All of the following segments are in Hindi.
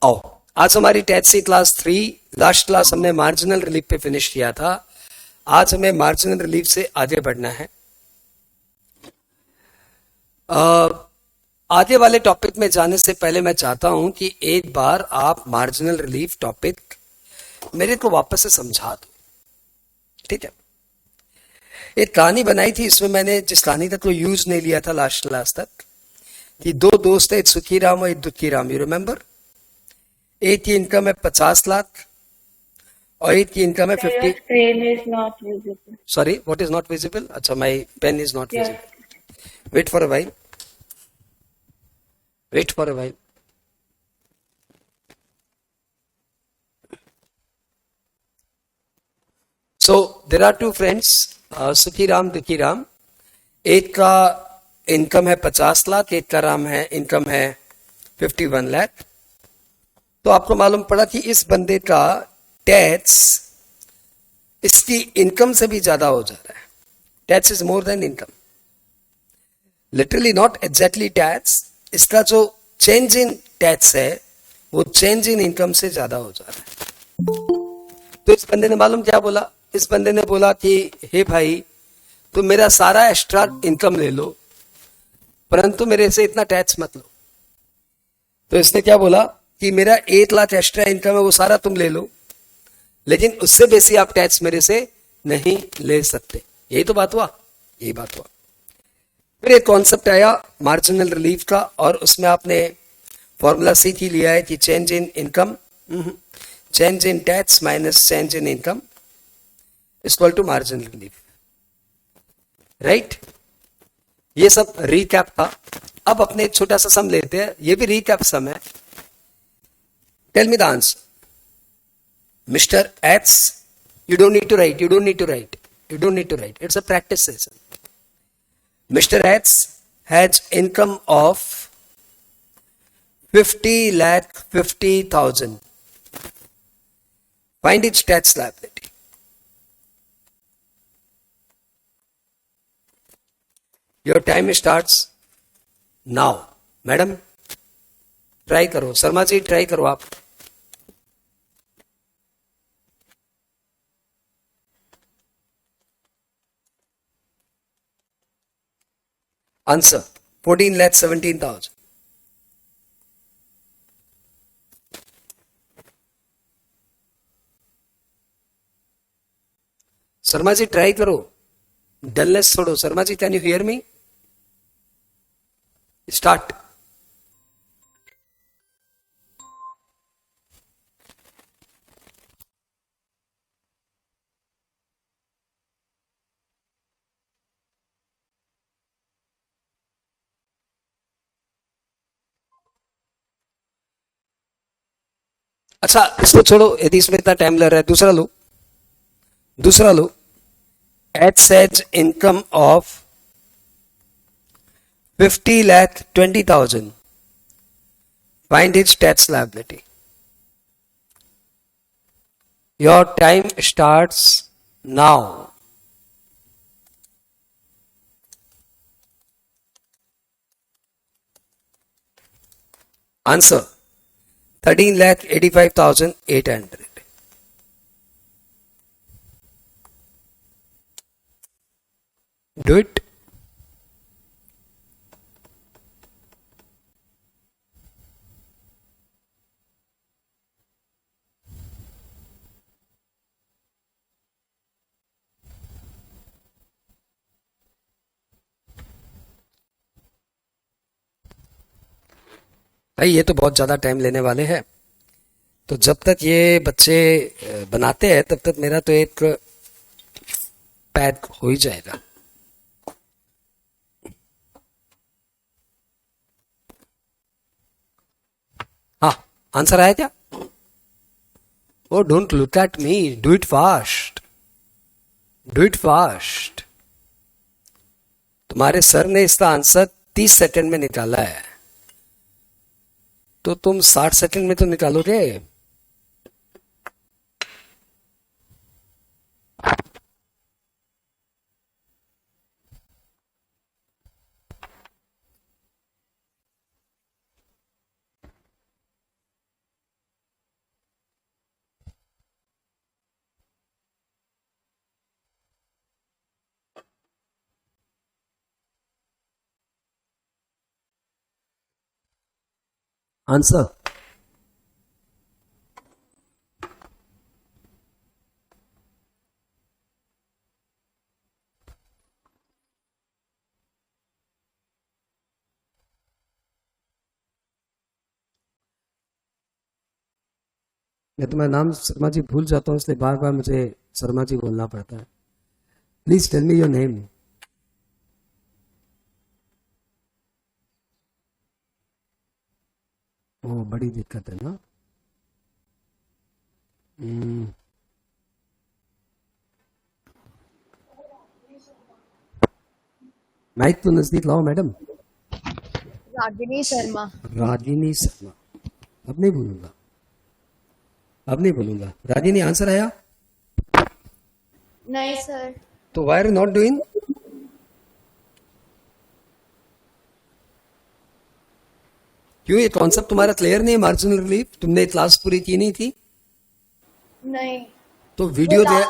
आओ, आज हमारी टेट सी क्लास 3, लास्ट क्लास हमने मार्जिनल रिलीफ पे फिनिश किया था। आज हमें मार्जिनल रिलीफ से आगे बढ़ना है। आगे वाले टॉपिक में जाने से पहले मैं चाहता हूं कि एक बार आप मार्जिनल रिलीफ टॉपिक मेरे को वापस से समझा दो, ठीक है। एक कहानी बनाई थी, इसमें मैंने जिस कहानी तक को यूज नहीं लिया था लास्ट क्लास तक, कि दो दोस्त है, एक सुखी राम और एक दुखी राम। You remember? एक की इनकम है 50 लाख और एक की इनकम है 50। Screen is not visible. Sorry, what is not visible? अच्छा, my pen is not Yes. Visible. Wait for a while, wait for a while. So there are two friends, Sukhi Ram दुखी राम। एक का इनकम है 50 लाख, एक का राम है इनकम है 51 लाख। तो आपको मालूम पड़ा कि इस बंदे का टैक्स इसकी इनकम से भी ज्यादा हो जा रहा है। Tax is more than income, literally not exactly tax. इसका जो चेंज इन टैक्स है वो चेंज इन इनकम से ज्यादा हो जा रहा है। तो इस बंदे ने मालूम क्या बोला? इस बंदे ने बोला कि हे भाई, तुम मेरा सारा एक्स्ट्रा इनकम ले लो, परंतु मेरे से इतना टैक्स मत लो। तो इसने क्या बोला कि मेरा 1 लाख एक्स्ट्रा इनकम है, वो सारा तुम ले लो, लेकिन उससे बेसी आप टैक्स मेरे से नहीं ले सकते। यही तो बात हुआ, यही बात हुआ। फिर एक कॉन्सेप्ट आया मार्जिनल रिलीफ का, और उसमें आपने फॉर्मूला सीख ही लिया है कि change in income, change in tax minus change in income equal to marginal relief, right. ये सब रीकैप था। अब अपने एक छोटा सा सम लेते हैं, ये भी रीकैप सम है। Tell me the answer, mister X. You don't need to write, you don't need to write, you don't need to write. It's a practice session. Mr. X has income of 50 lakh 50,000. Find its tax liability. Your time starts now. Madam try करो, शर्मा जी ट्राई करो आप। आंसर 14,17,000. शर्मा जी ट्राई करो, डलनेस छोड़ो। Sharma ji, can you hear me? Start. अच्छा, इसको छोड़ो, यदि इसमें इतना टाइम लग रहा है, दूसरा लो, दूसरा लो। X has income of 50 lakh 20,000. Find its tax liability. Your time starts now. Answer 13,85,800. Do it. भाई, ये तो बहुत ज्यादा टाइम लेने वाले हैं, तो जब तक ये बच्चे बनाते हैं तब तक मेरा तो एक पैक हो ही जाएगा। हाँ, आंसर आया क्या? Oh, don't look at me, do it fast, do it fast. तुम्हारे सर ने इसका आंसर 30 सेकंड में निकाला है, तो तुम 60 सेकंड में तो निकालोगे। आंसर मैं तुम्हारा नाम शर्मा जी भूल जाता हूँ, इसलिए बार बार मुझे शर्मा जी बोलना पड़ता है. Please tell me your name. ओ, बड़ी दिक्कत है ना. माइक तो नजदीक लाओ मैडम. रागिनी शर्मा। रागिनी शर्मा. अब नहीं बोलूंगा, अब नहीं बोलूंगा. रागिनी, आंसर आया? नहीं सर। तो वाई आर नॉट डूइंग? क्यों, ये कॉन्सेप्ट तुम्हारा क्लियर नहीं है? मार्जिनल रिलीफ तुमने क्लास पूरी की नहीं थी? नहीं, तो video they. I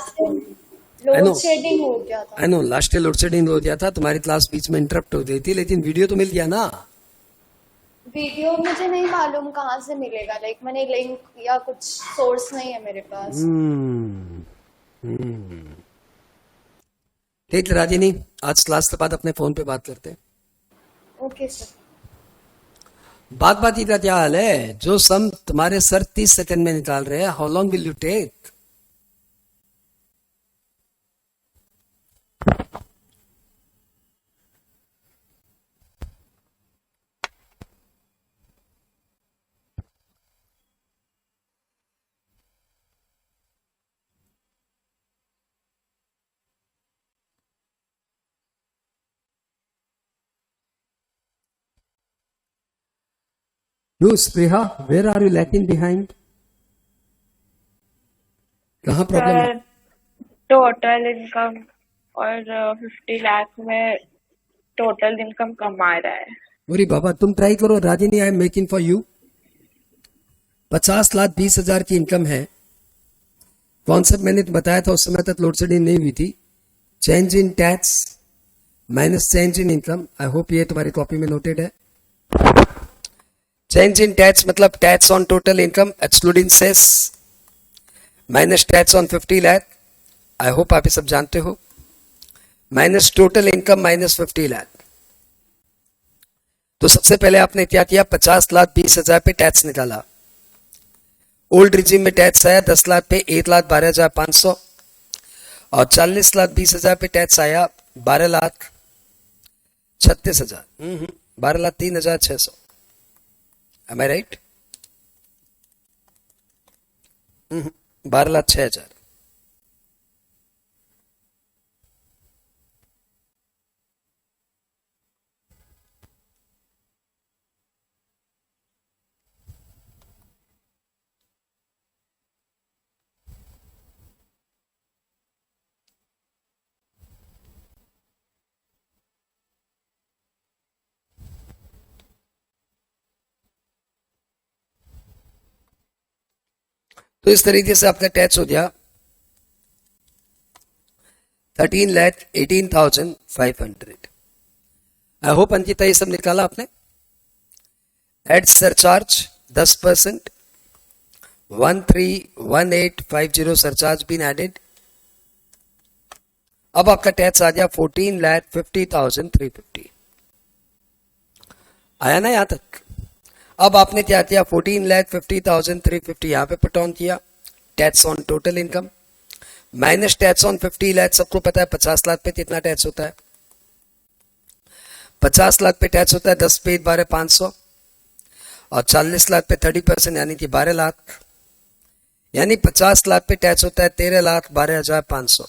know. Load shedding हो गया था। I know, last load shedding हो गया था, तुम्हारी क्लास बीच में इंटरप्ट हो गई थी, लेकिन वीडियो तो मिल गया ना. वीडियो मुझे नहीं मालूम कहाँ से मिलेगा, लाइक मैंने लिंक या कुछ सोर्स नहीं है मेरे पास। ठीक है रागिनी, आज क्लास के बाद अपने फोन पे बात करते हैं. Okay sir. बात का क्या हाल है? जो सम तुम्हारे सर 30 सेकंड में निकाल रहे हैं, how long will you take? You, Spriha, where are you lacking behind? कहाँ प्रॉब्लम है? टोटल इनकम और 50 लाख में टोटल इनकम कम आ रहा है. अरे बाबा, तुम ट्राई करो Ragini, I am making for you. 50,20,000 की इनकम है. कॉन्सेप्ट मैंने बताया था, उस समय तक लोड शेडिंग नहीं हुई थी. Change in tax minus change in income. I hope ये तुम्हारी कॉपी में नोटेड है. चेंज इन टैक्स मतलब tax on total income excluding cess minus tax on 50 lakh. I hope आप ये सब जानते हो. Minus total income minus 50 lakh. तो सबसे पहले आपने क्या किया? 50,20,000 पे टैक्स निकाला. ओल्ड रिजीम में टैक्स आया 10 लाख पे 1,12,500 और 40,20,000 पे टैक्स आया 12,36,000. 12,03,600. Am I right? 12,06,000. तो इस तरीके से आपका टैक्स हो गया 13,18,500. आई होप अंकिता ये सब निकाला आपने. Add surcharge 10%, 131850 surcharge been added. अब आपका टैक्स आ गया 14,50,350. आया ना यहां तक? अब आपने क्या किया? 14,50,350 यहां पे पुट ऑन किया. Tax on total income minus tax on 50 lakh. सबको पता है 50 लाख पे कितना टैक्स होता है? 50 लाख पे टैक्स होता है 10 पे 12,500 और 40 लाख पे 30% यानी कि 12 लाख. यानी 50 लाख पे टैक्स होता है 13,12,500.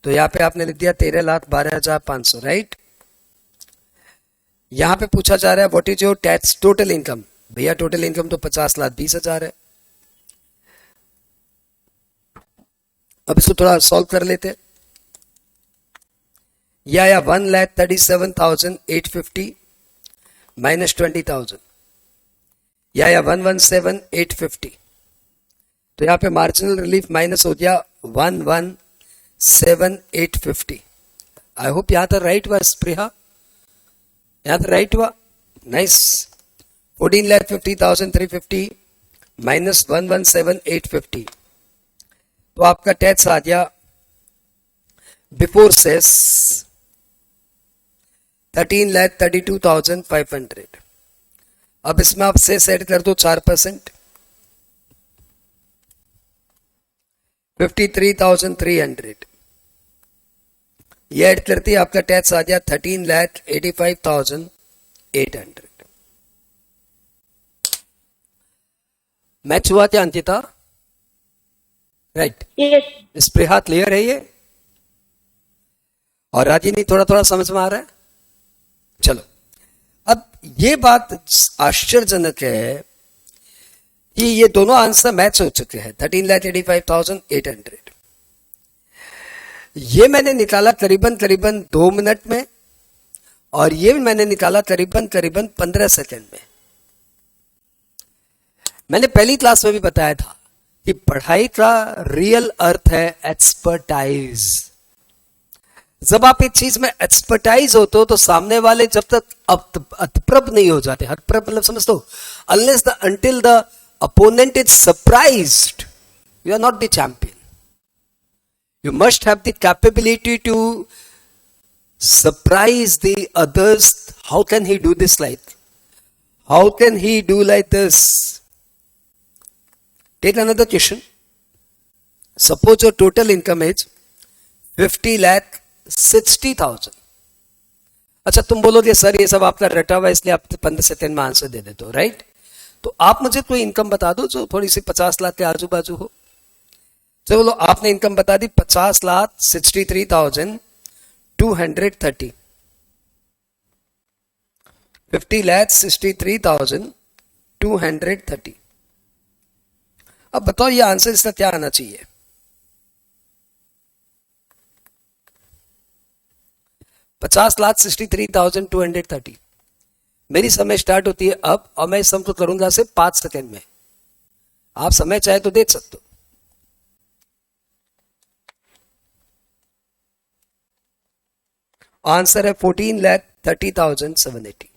तो यहां पे आपने लिख दिया 13,12,500. राइट. यहां पे पूछा जा रहा है what is your tax total income. भैया टोटल इनकम तो 50,20,000 है. अब इसको थोड़ा सॉल्व कर लेते. यह आया 1,37,850 माइनस 20,000. यह आया 117,850. तो यहां पे मार्जिनल रिलीफ माइनस हो गया 117,850. आई होप यहां तक राइट हुआ स्प्रेहा? यहां तक राइट हुआ? नाइस. 14,50,350 माइनस 117,850, तो आपका टैक्स आ गया बिफोर सेस 13,32,500। अब इसमें आप सेस ऐड कर दो 4%, 53,300, ये ऐड करती आपका टैक्स आ गया 13,85,800। मैच हुआ क्या अंकिता? राइट। यस। स्पृहा क्लियर है ये? और रागिनी थोड़ा थोड़ा समझ में आ रहा है? चलो, अब ये बात आश्चर्यजनक है कि ये दोनों आंसर मैच हो चुके हैं, 13,85,800। ये मैंने निकाला करीबन 2 मिनट में, और ये मैंने निकाला करीबन 15 सेकंड में। मैंने पहली क्लास में भी बताया था कि पढ़ाई का रियल अर्थ है एक्सपर्टाइज। जब आप एक चीज में एक्सपर्टाइज होते हो तो सामने वाले जब तक अतप्रभ नहीं हो जाते, हतप्रभ मतलब समझ लो, unless the until the opponent is surprised, you are not the champion. You must have the capability to surprise the others. How can he do this like? How can he do like this? Take another question. Suppose your total income is 50,60,000. अच्छा, तुम बोलोगे सर ये सब आपका रटा हुआ इसलिए आप 15 सेकंड में आंसर दे देते हो, राइट? तो आप मुझे कोई इनकम बता दो जो थोड़ी सी 50 लाख के आजू बाजू हो। चलो, आपने इनकम बता दी 50,63,230, 50,63,230। अब बताओ ये आंसर इसका क्या आना चाहिए? $50,63,230। मेरी समय स्टार्ट होती है अब, और मैं इस सम को करूंगा सिर्फ 5 सेकेंड में। आप समय चाहे तो देख सकते हो। आंसर है 14,30,780।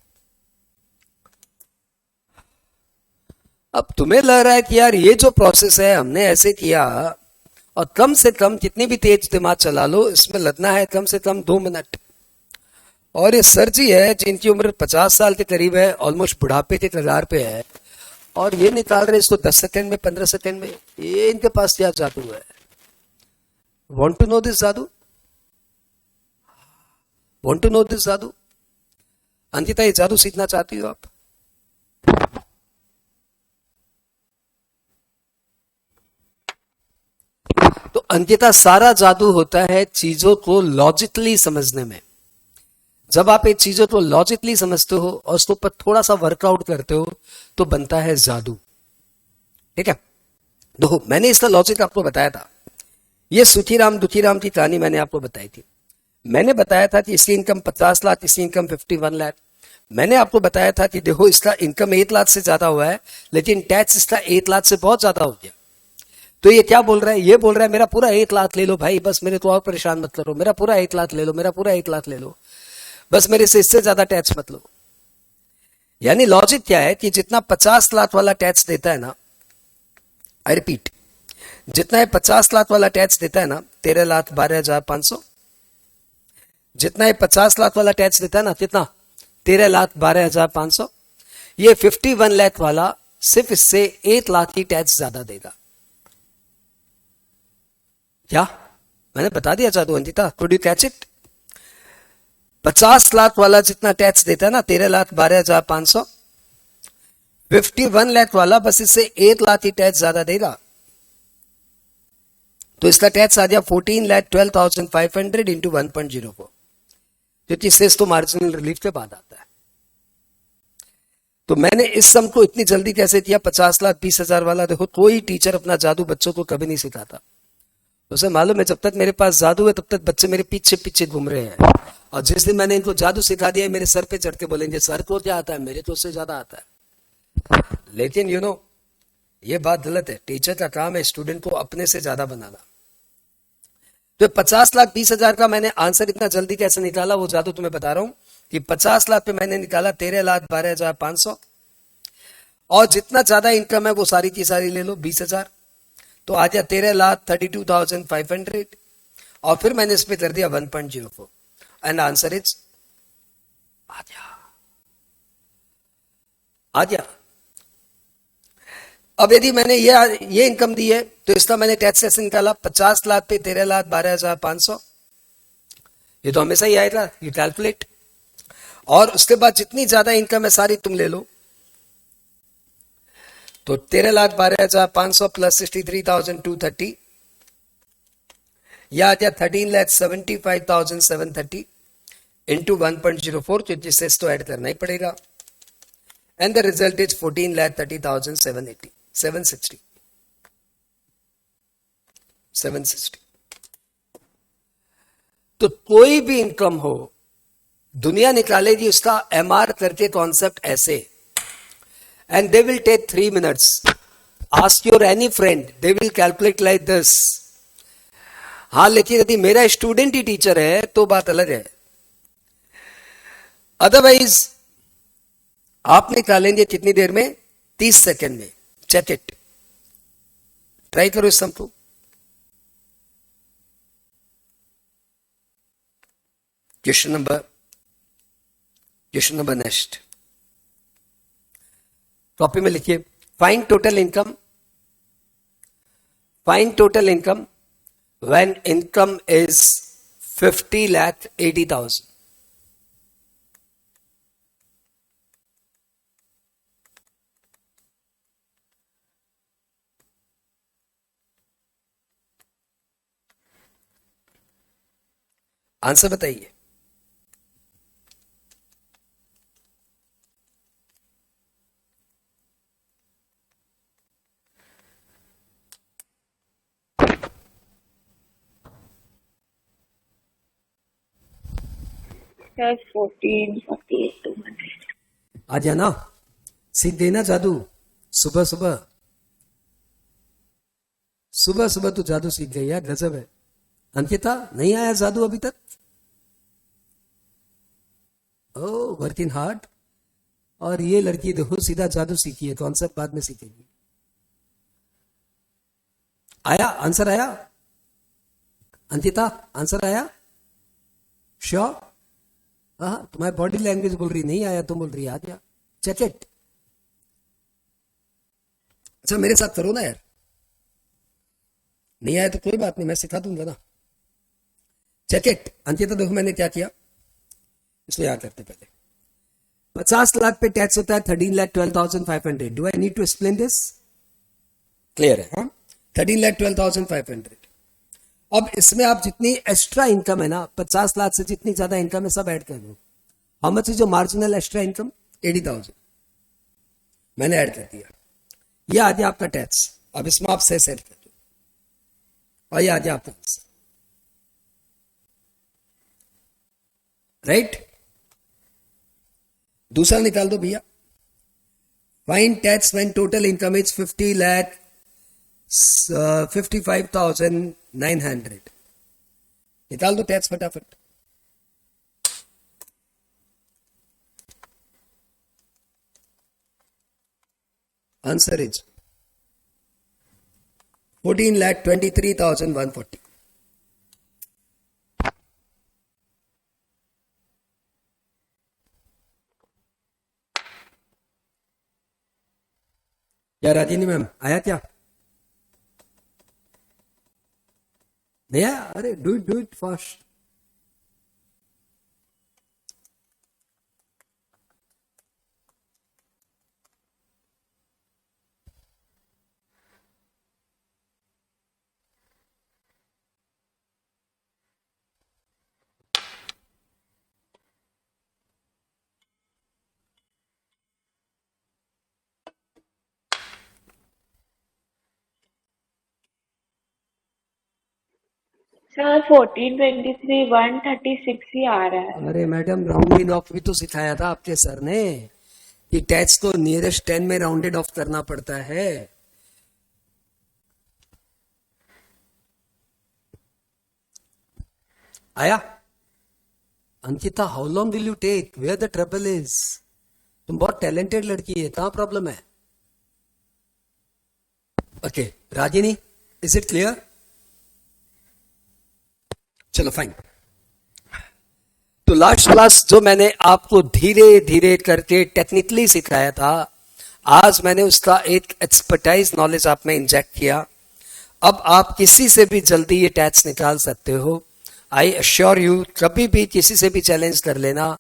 अब तुम्हें लग रहा है कि यार ये जो प्रोसेस है हमने ऐसे किया, और कम से कम कितनी भी तेज दिमाग चला लो, इसमें लगना है कम से कम 2 मिनट। और ये सर जी है जिनकी उम्र 50 साल के करीब है, ऑलमोस्ट बुढ़ापे के कगार पे है, और ये निकाल रहे इसको 10 सेकंड में, 15 सेकंड में। ये इनके पास क्या जादू है? वांट टू नो दिस जादू? Want to know this जादू? अंकिता, ये जादू सीखना चाहती हो आप? तो अंकिता, सारा जादू होता है चीजों को लॉजिकली समझने में। जब आप एक चीजों को लॉजिकली समझते हो और उसके ऊपर थोड़ा सा वर्कआउट करते हो तो बनता है जादू। ठीक है, देखो मैंने इसका लॉजिक आपको बताया था। ये सुखीराम दुखीराम की कहानी मैंने आपको बताई थी। मैंने बताया था कि इसकी इनकम 50 लाख, इसकी इनकम 51 लाख। मैंने आपको बताया था कि देखो इसका इनकम 1 लाख से ज्यादा हुआ है, लेकिन टैक्स इसका 1 लाख से बहुत ज्यादा हो गया। तो ये क्या बोल रहा है? ये बोल रहा है मेरा पूरा 1 लाख ले लो भाई, बस मेरे तो और परेशान मत करो, मेरा पूरा 1 लाख ले लो, मेरा पूरा 1 लाख ले लो, बस मेरे से इससे ज्यादा टैक्स मत लो। यानी लॉजिक क्या है कि जितना 50 लाख वाला टैक्स देता है ना, आई रिपीट, जितना है 50 लाख वाला टैक्स देता है ना, 13,12,500, जितना है 50 लाख वाला टैक्स देता है ना, कितना? 13,12,500। ये 51 लाख वाला सिर्फ इससे 1 लाख की टैक्स ज्यादा देगा। क्या मैंने बता दिया जादू Ankita? Could you catch it? 50 lakh वाला जितना टैक्स देता है ना, 13,12,500, 51 लाख वाला बस इससे 1 लाख की टैक्स ज्यादा देगा। तो इसका टैक्स आ गया 14,12,500 इंटू 1.04, क्योंकि सेस तो मार्जिनल रिलीफ के बाद आता है। तो मैंने इस सम को इतनी जल्दी कैसे किया? 50,20,000 वाला। देखो, कोई टीचर अपना जादू बच्चों को कभी नहीं सिखाता। उसे मालूम है जब तक मेरे पास जादू है तब तक बच्चे मेरे पीछे पीछे घूम रहे हैं, और जिस दिन मैंने इनको जादू सिखा दिया मेरे सर पे चढ़ के बोलेंगे सर को क्या आता है, मेरे तो उससे ज्यादा आता है। लेकिन ये बात गलत है। टीचर का काम है स्टूडेंट को अपने से ज्यादा बनाना। तो 50,20,000 का मैंने आंसर इतना जल्दी कैसे निकाला, वो जादू तुम्हें बता रहा हूं कि 50 लाख पे मैंने निकाला 13,12,500, और जितना ज्यादा इनकम है वो सारी की सारी ले लो 20,000, तो आ गया 13,32,500 और फिर मैंने इस पे कर दिया 1.04 एंड आंसर इज आ गया। अब यदि मैंने ये इनकम दी है तो इसका मैंने टैक्स सेशन निकाला 50 लाख पे 13,12,500, ये तो हमेशा ही आएगा, ये कैलकुलेट। और उसके बाद जितनी ज्यादा इनकम है सारी तुम ले लो, तो 13,12,500 प्लस 63,230 या 13,75,730 इंटू 1.04, तो जिससे इसको ऐड करना ही पड़ेगा एंड द रिजल्ट इज 14,30,760। तो कोई भी इनकम हो, दुनिया निकालेगी उसका एमआर करके कॉन्सेप्ट ऐसे, and they will take 3 minutes. Ask your any friend, they will calculate like this. हाँ, लेकिन यदि मेरा स्टूडेंट ही टीचर है तो बात अलग है, अदरवाइज आप निकालेंगे कितनी देर में? 30 सेकेंड में। चेक इट, ट्राई करो इस सम को। क्वेश्चन नंबर नेक्स्ट, कॉपी में लिखिए, find total income when income is 50,80,000। Answer बताइए। सर 14,48,200। आ जाना, सीख देना जादू। सुबह सुबह तू जादू सीख गई यार, गजब है। अंकिता, नहीं आया जादू अभी तक? ओ, वर्किंग हार्ड। और ये लड़की देखो सीधा जादू सीखी है, कॉन्सेप्ट बाद में सीखेगी। आया आंसर? आया अंकिता, आंसर आया? श्योर? हाँ, तुम्हारी बॉडी लैंग्वेज बोल रही नहीं आया, तुम बोल रही आ गया। Check it. अच्छा, मेरे साथ करो ना यार, नहीं आया तो कोई बात नहीं, मैं सिखा दूंगा ना। Check it. अंकिता देखो मैंने क्या किया, इसको याद करते पहले। 50 लाख पे टैक्स होता है 13,12,500। Do I need to explain this? Clear है? हाँ, 13,12,500। अब इसमें आप जितनी एक्स्ट्रा इनकम है ना, 50 लाख से जितनी ज्यादा इनकम है सब ऐड कर दो। हाउ मच इज जो मार्जिनल एक्स्ट्रा इनकम? 80,000 मैंने ऐड कर दिया। ये आ गया आपका टैक्स। अब इसमें आप सेस ऐड कर दो और ये आ गया आपका आंसर। राइट? दूसरा निकाल दो भैया। Find tax when total income is 55,900। निकाल दो टैक्स फटाफट। Answer is 14,23,140। क्या राजिनी मैम आया क्या? नहीं आया? अरे डू इट फास्ट। सर 1423 136 ही आ रहा है। अरे मैडम, राउंडिंग ऑफ भी तो सिखाया था आपके सर ने कि टैक्स तो नियरेस्ट 10 में राउंडेड ऑफ करना पड़ता है। आया? Ankita, how long will you take? Where the trouble is? तुम बहुत टैलेंटेड लड़की है, कहां प्रॉब्लम है? Okay Ragini, is it clear? चलो फाइन। तो लास्ट क्लास जो मैंने आपको धीरे धीरे करके टेक्निकली सिखाया था, आज मैंने उसका एक एक्सपर्टाइज नॉलेज आप में इंजेक्ट किया। अब आप किसी से भी जल्दी ये टैक्स निकाल सकते हो। आई अश्योर यू, कभी भी किसी से भी चैलेंज कर लेना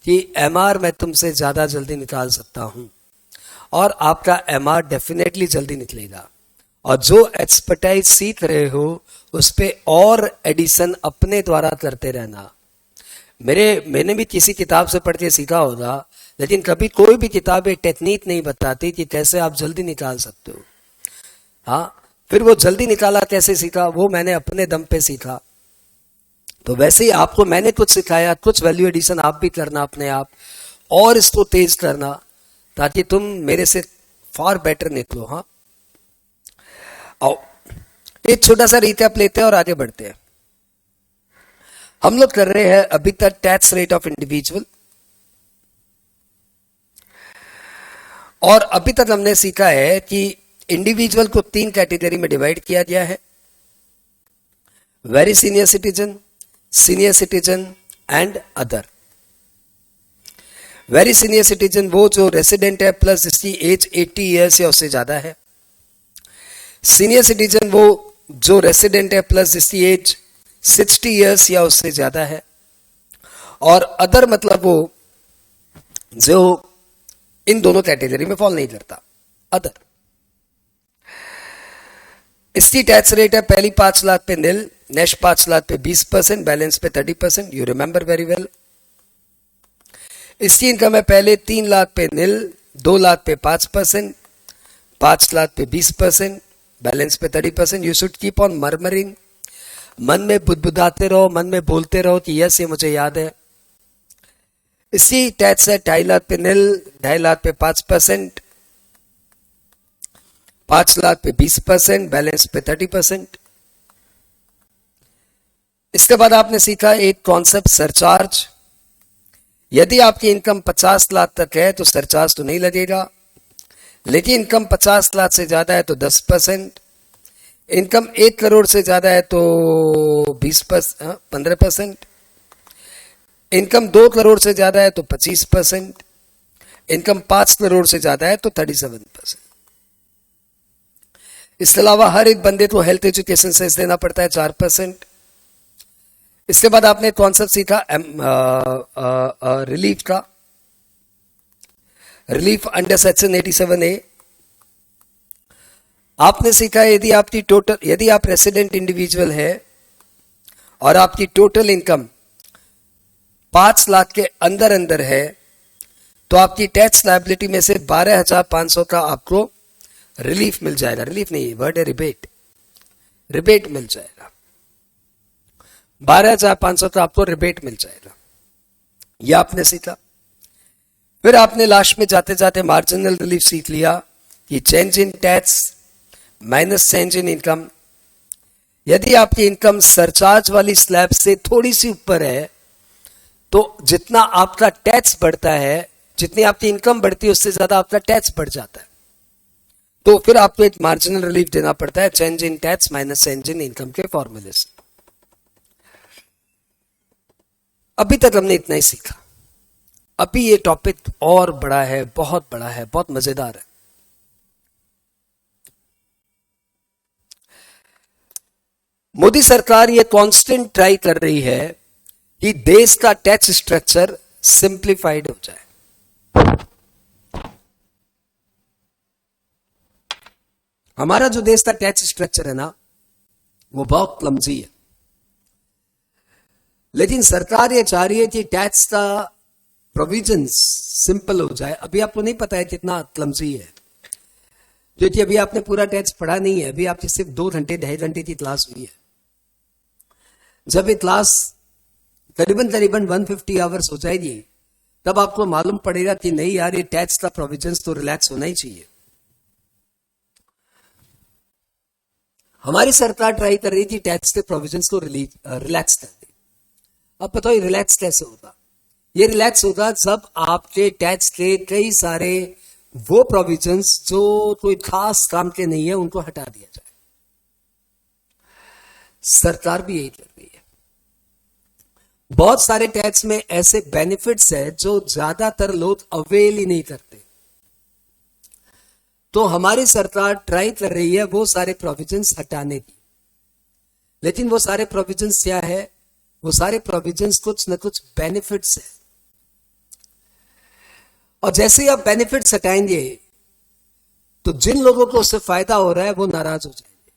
कि एमआर मैं तुमसे ज्यादा जल्दी निकाल सकता हूं, और आपका एमआर डेफिनेटली जल्दी निकलेगा। और जो एक्सपर्टाइज सीख रहे हो उस पे और एडिशन अपने द्वारा करते रहना। मैंने भी किसी किताब से पढ़ के सीखा होगा, लेकिन कभी कोई भी किताब एक टेक्निक नहीं बताती कि कैसे आप जल्दी निकाल सकते हो। हाँ, फिर वो जल्दी निकाला कैसे सीखा, वो मैंने अपने दम पे सीखा। तो वैसे ही आपको मैंने कुछ सिखाया, कुछ वैल्यू एडिशन आप भी करना अपने आप, और इसको तेज करना ताकि तुम मेरे से फार बेटर निकलो। हाँ, आओ एक छोटा सा रिकैप लेते हैं और आगे बढ़ते हैं। हम लोग कर रहे हैं अभी तक टैक्स रेट ऑफ इंडिविजुअल, और अभी तक हमने सीखा है कि इंडिविजुअल को 3 कैटेगरी में डिवाइड किया गया है: very senior citizen, senior citizen and other. Very senior citizen वो जो रेसिडेंट है प्लस जिसकी एज 80 ईयर्स या उससे ज्यादा है। सीनियर सिटीजन वो जो रेसिडेंट है प्लस जिसकी एज 60 ईयर्स या उससे ज्यादा है। और अदर मतलब वो जो इन दोनों कैटेगरी में फॉल नहीं करता, अदर। इसकी टैक्स रेट है पहली 5 लाख पे निल, नेक्स्ट 5 लाख पे 20%, बैलेंस पे 30%। You remember very well. इसकी इनकम है पहले 3 लाख पे निल, 2 लाख पे 5%, 5 लाख पे 20%, बैलेंस पे 30%। You should keep on murmuring, मन में बुदबुदाते रहो, मन में बोलते रहो कि यस ये मुझे याद है। इसकी टैक्स है 2.5 लाख पे निल, 2.5 लाख पे 5%, 5 लाख पे 20%, बैलेंस पे 30%। इसके बाद आपने सीखा एक कॉन्सेप्ट सरचार्ज। यदि आपकी इनकम 50 लाख तक है तो सरचार्ज तो नहीं लगेगा, लेकिन इनकम 50 लाख से ज्यादा है तो 10%, इनकम 1 करोड़ से ज्यादा है तो 15%, इनकम 2 करोड़ से ज्यादा है तो 25%, इनकम 5 करोड़ से ज्यादा है तो 37%। इसके अलावा हर एक बंदे को हेल्थ एजुकेशन सेस देना पड़ता है 4%। इसके बाद आपने कॉन्सेप्ट सीखा रिलीफ का, रिलीफ अंडर सेक्शन 87A। आपने सीखा यदि आप रेसिडेंट इंडिविजुअल है और आपकी टोटल इनकम 5 लाख के अंदर अंदर है तो आपकी टैक्स लायबिलिटी में से 12,500 का आपको रिलीफ मिल जाएगा। रिलीफ नहीं, वर्ड है रिबेट, रिबेट मिल जाएगा। 12,500 का आपको रिबेट मिल जाएगा। यह आपने सीखा। फिर आपने लास्ट में जाते जाते मार्जिनल रिलीफ सीख लिया कि change in tax minus change in income. यदि आपकी इनकम सरचार्ज वाली स्लैब से थोड़ी सी ऊपर है तो जितना आपका टैक्स बढ़ता है, जितनी आपकी इनकम बढ़ती है उससे ज्यादा आपका टैक्स बढ़ जाता है, तो फिर आपको एक मार्जिनल रिलीफ देना पड़ता है change in tax minus change in income के फॉर्मूले से। अभी तक हमने इतना ही सीखा। अभी ये टॉपिक और बड़ा है, बहुत बड़ा है, बहुत मजेदार है। मोदी सरकार ये कांस्टेंट ट्राई कर रही है कि देश का टैक्स स्ट्रक्चर सिंप्लीफाइड हो जाए। हमारा जो देश का टैक्स स्ट्रक्चर है ना, वो बहुत क्लमजी है, लेकिन सरकार ये चाह रही है कि टैक्स का प्रोविजंस सिंपल हो जाए। अभी आपको नहीं पता है कितना क्लमजी है, क्योंकि अभी आपने पूरा टैक्स पढ़ा नहीं है। अभी आपकी सिर्फ 2 घंटे 2.5 घंटे की क्लास हुई है। जब ये क्लास करीबन 150 आवर्स हो जाएगी तब आपको मालूम पड़ेगा कि नहीं यार, ये टैक्स का प्रोविजंस तो रिलैक्स होना ही चाहिए। हमारी सरकार ट्राई कर रही थी टैक्स के प्रोविजंस को रिलैक्स कर दे। अब बताओ रिलैक्स कैसे होगा? ये रिलैक्स होगा जब आपके टैक्स के कई सारे वो प्रोविजंस जो कोई खास काम के नहीं है उनको हटा दिया जाए। सरकार भी यही कर रही है। बहुत सारे टैक्स में ऐसे बेनिफिट्स है जो ज्यादातर लोग अवेल ही नहीं करते, तो हमारी सरकार ट्राई कर रही है वो सारे प्रोविजंस हटाने की। लेकिन वो सारे प्रोविजंस क्या है? वो सारे प्रोविजंस कुछ न कुछ बेनिफिट्स है, और जैसे ही आप बेनिफिट्स हटाएंगे तो जिन लोगों को उससे फायदा हो रहा है वो नाराज हो जाएंगे,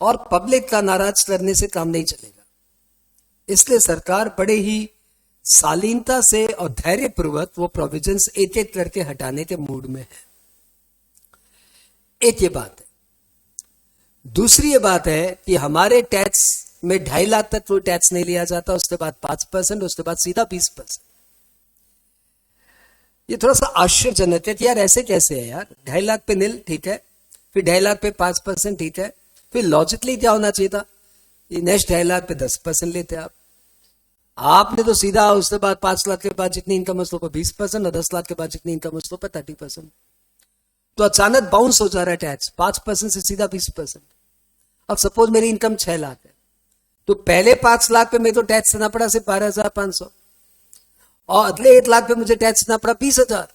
और पब्लिक का नाराज करने से काम नहीं चलेगा। इसलिए सरकार बड़े ही शालीनता से और धैर्यपूर्वक वो प्रोविजंस एक एक करके हटाने के मूड में है। एक ये बात है। दूसरी ये बात है कि हमारे टैक्स में 2.5 लाख तक कोई टैक्स नहीं लिया जाता, उसके बाद 5%, उसके बाद सीधा 20%। ये थोड़ा सा आश्चर्यजनक है कि यार ऐसे कैसे है यार? 2.5 लाख पे नील, ठीक है, फिर 2.5 लाख पे 5%, ठीक है, फिर लॉजिकली क्या होना चाहिए था? नेक्स्ट 2.5 लाख पे 10% लेते आप। आपने तो सीधा उसके बाद 5 लाख के बाद जितनी इनकम उसके ऊपर 20% और 10 लाख के बाद जितनी इनकम उसके ऊपर 30%। तो अचानक बाउंस हो जा रहा है टैक्स 5% से सीधा 20%। अब सपोज मेरी इनकम 6 लाख है, तो पहले 5 लाख पे मेरे को टैक्स देना पड़ा सिर्फ 12,500, और अगले 1 लाख पे मुझे टैक्स देना पड़ा 20,000।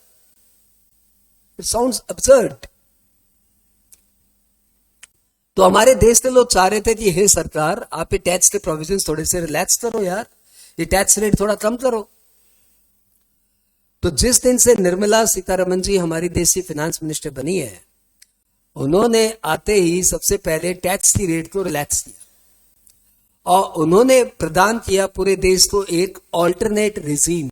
It sounds absurd. तो हमारे देश के लोग चाह रहे थे कि हे सरकार, आप ये टैक्स के प्रोविजन थोड़े से रिलैक्स करो यार, ये टैक्स रेट थोड़ा कम करो। तो जिस दिन से निर्मला सीतारमण जी हमारी देश की फाइनेंस मिनिस्टर बनी है, उन्होंने आते ही सबसे पहले टैक्स की रेट को रिलैक्स किया, और उन्होंने प्रदान किया पूरे देश को एक ऑल्टरनेट रिजीम।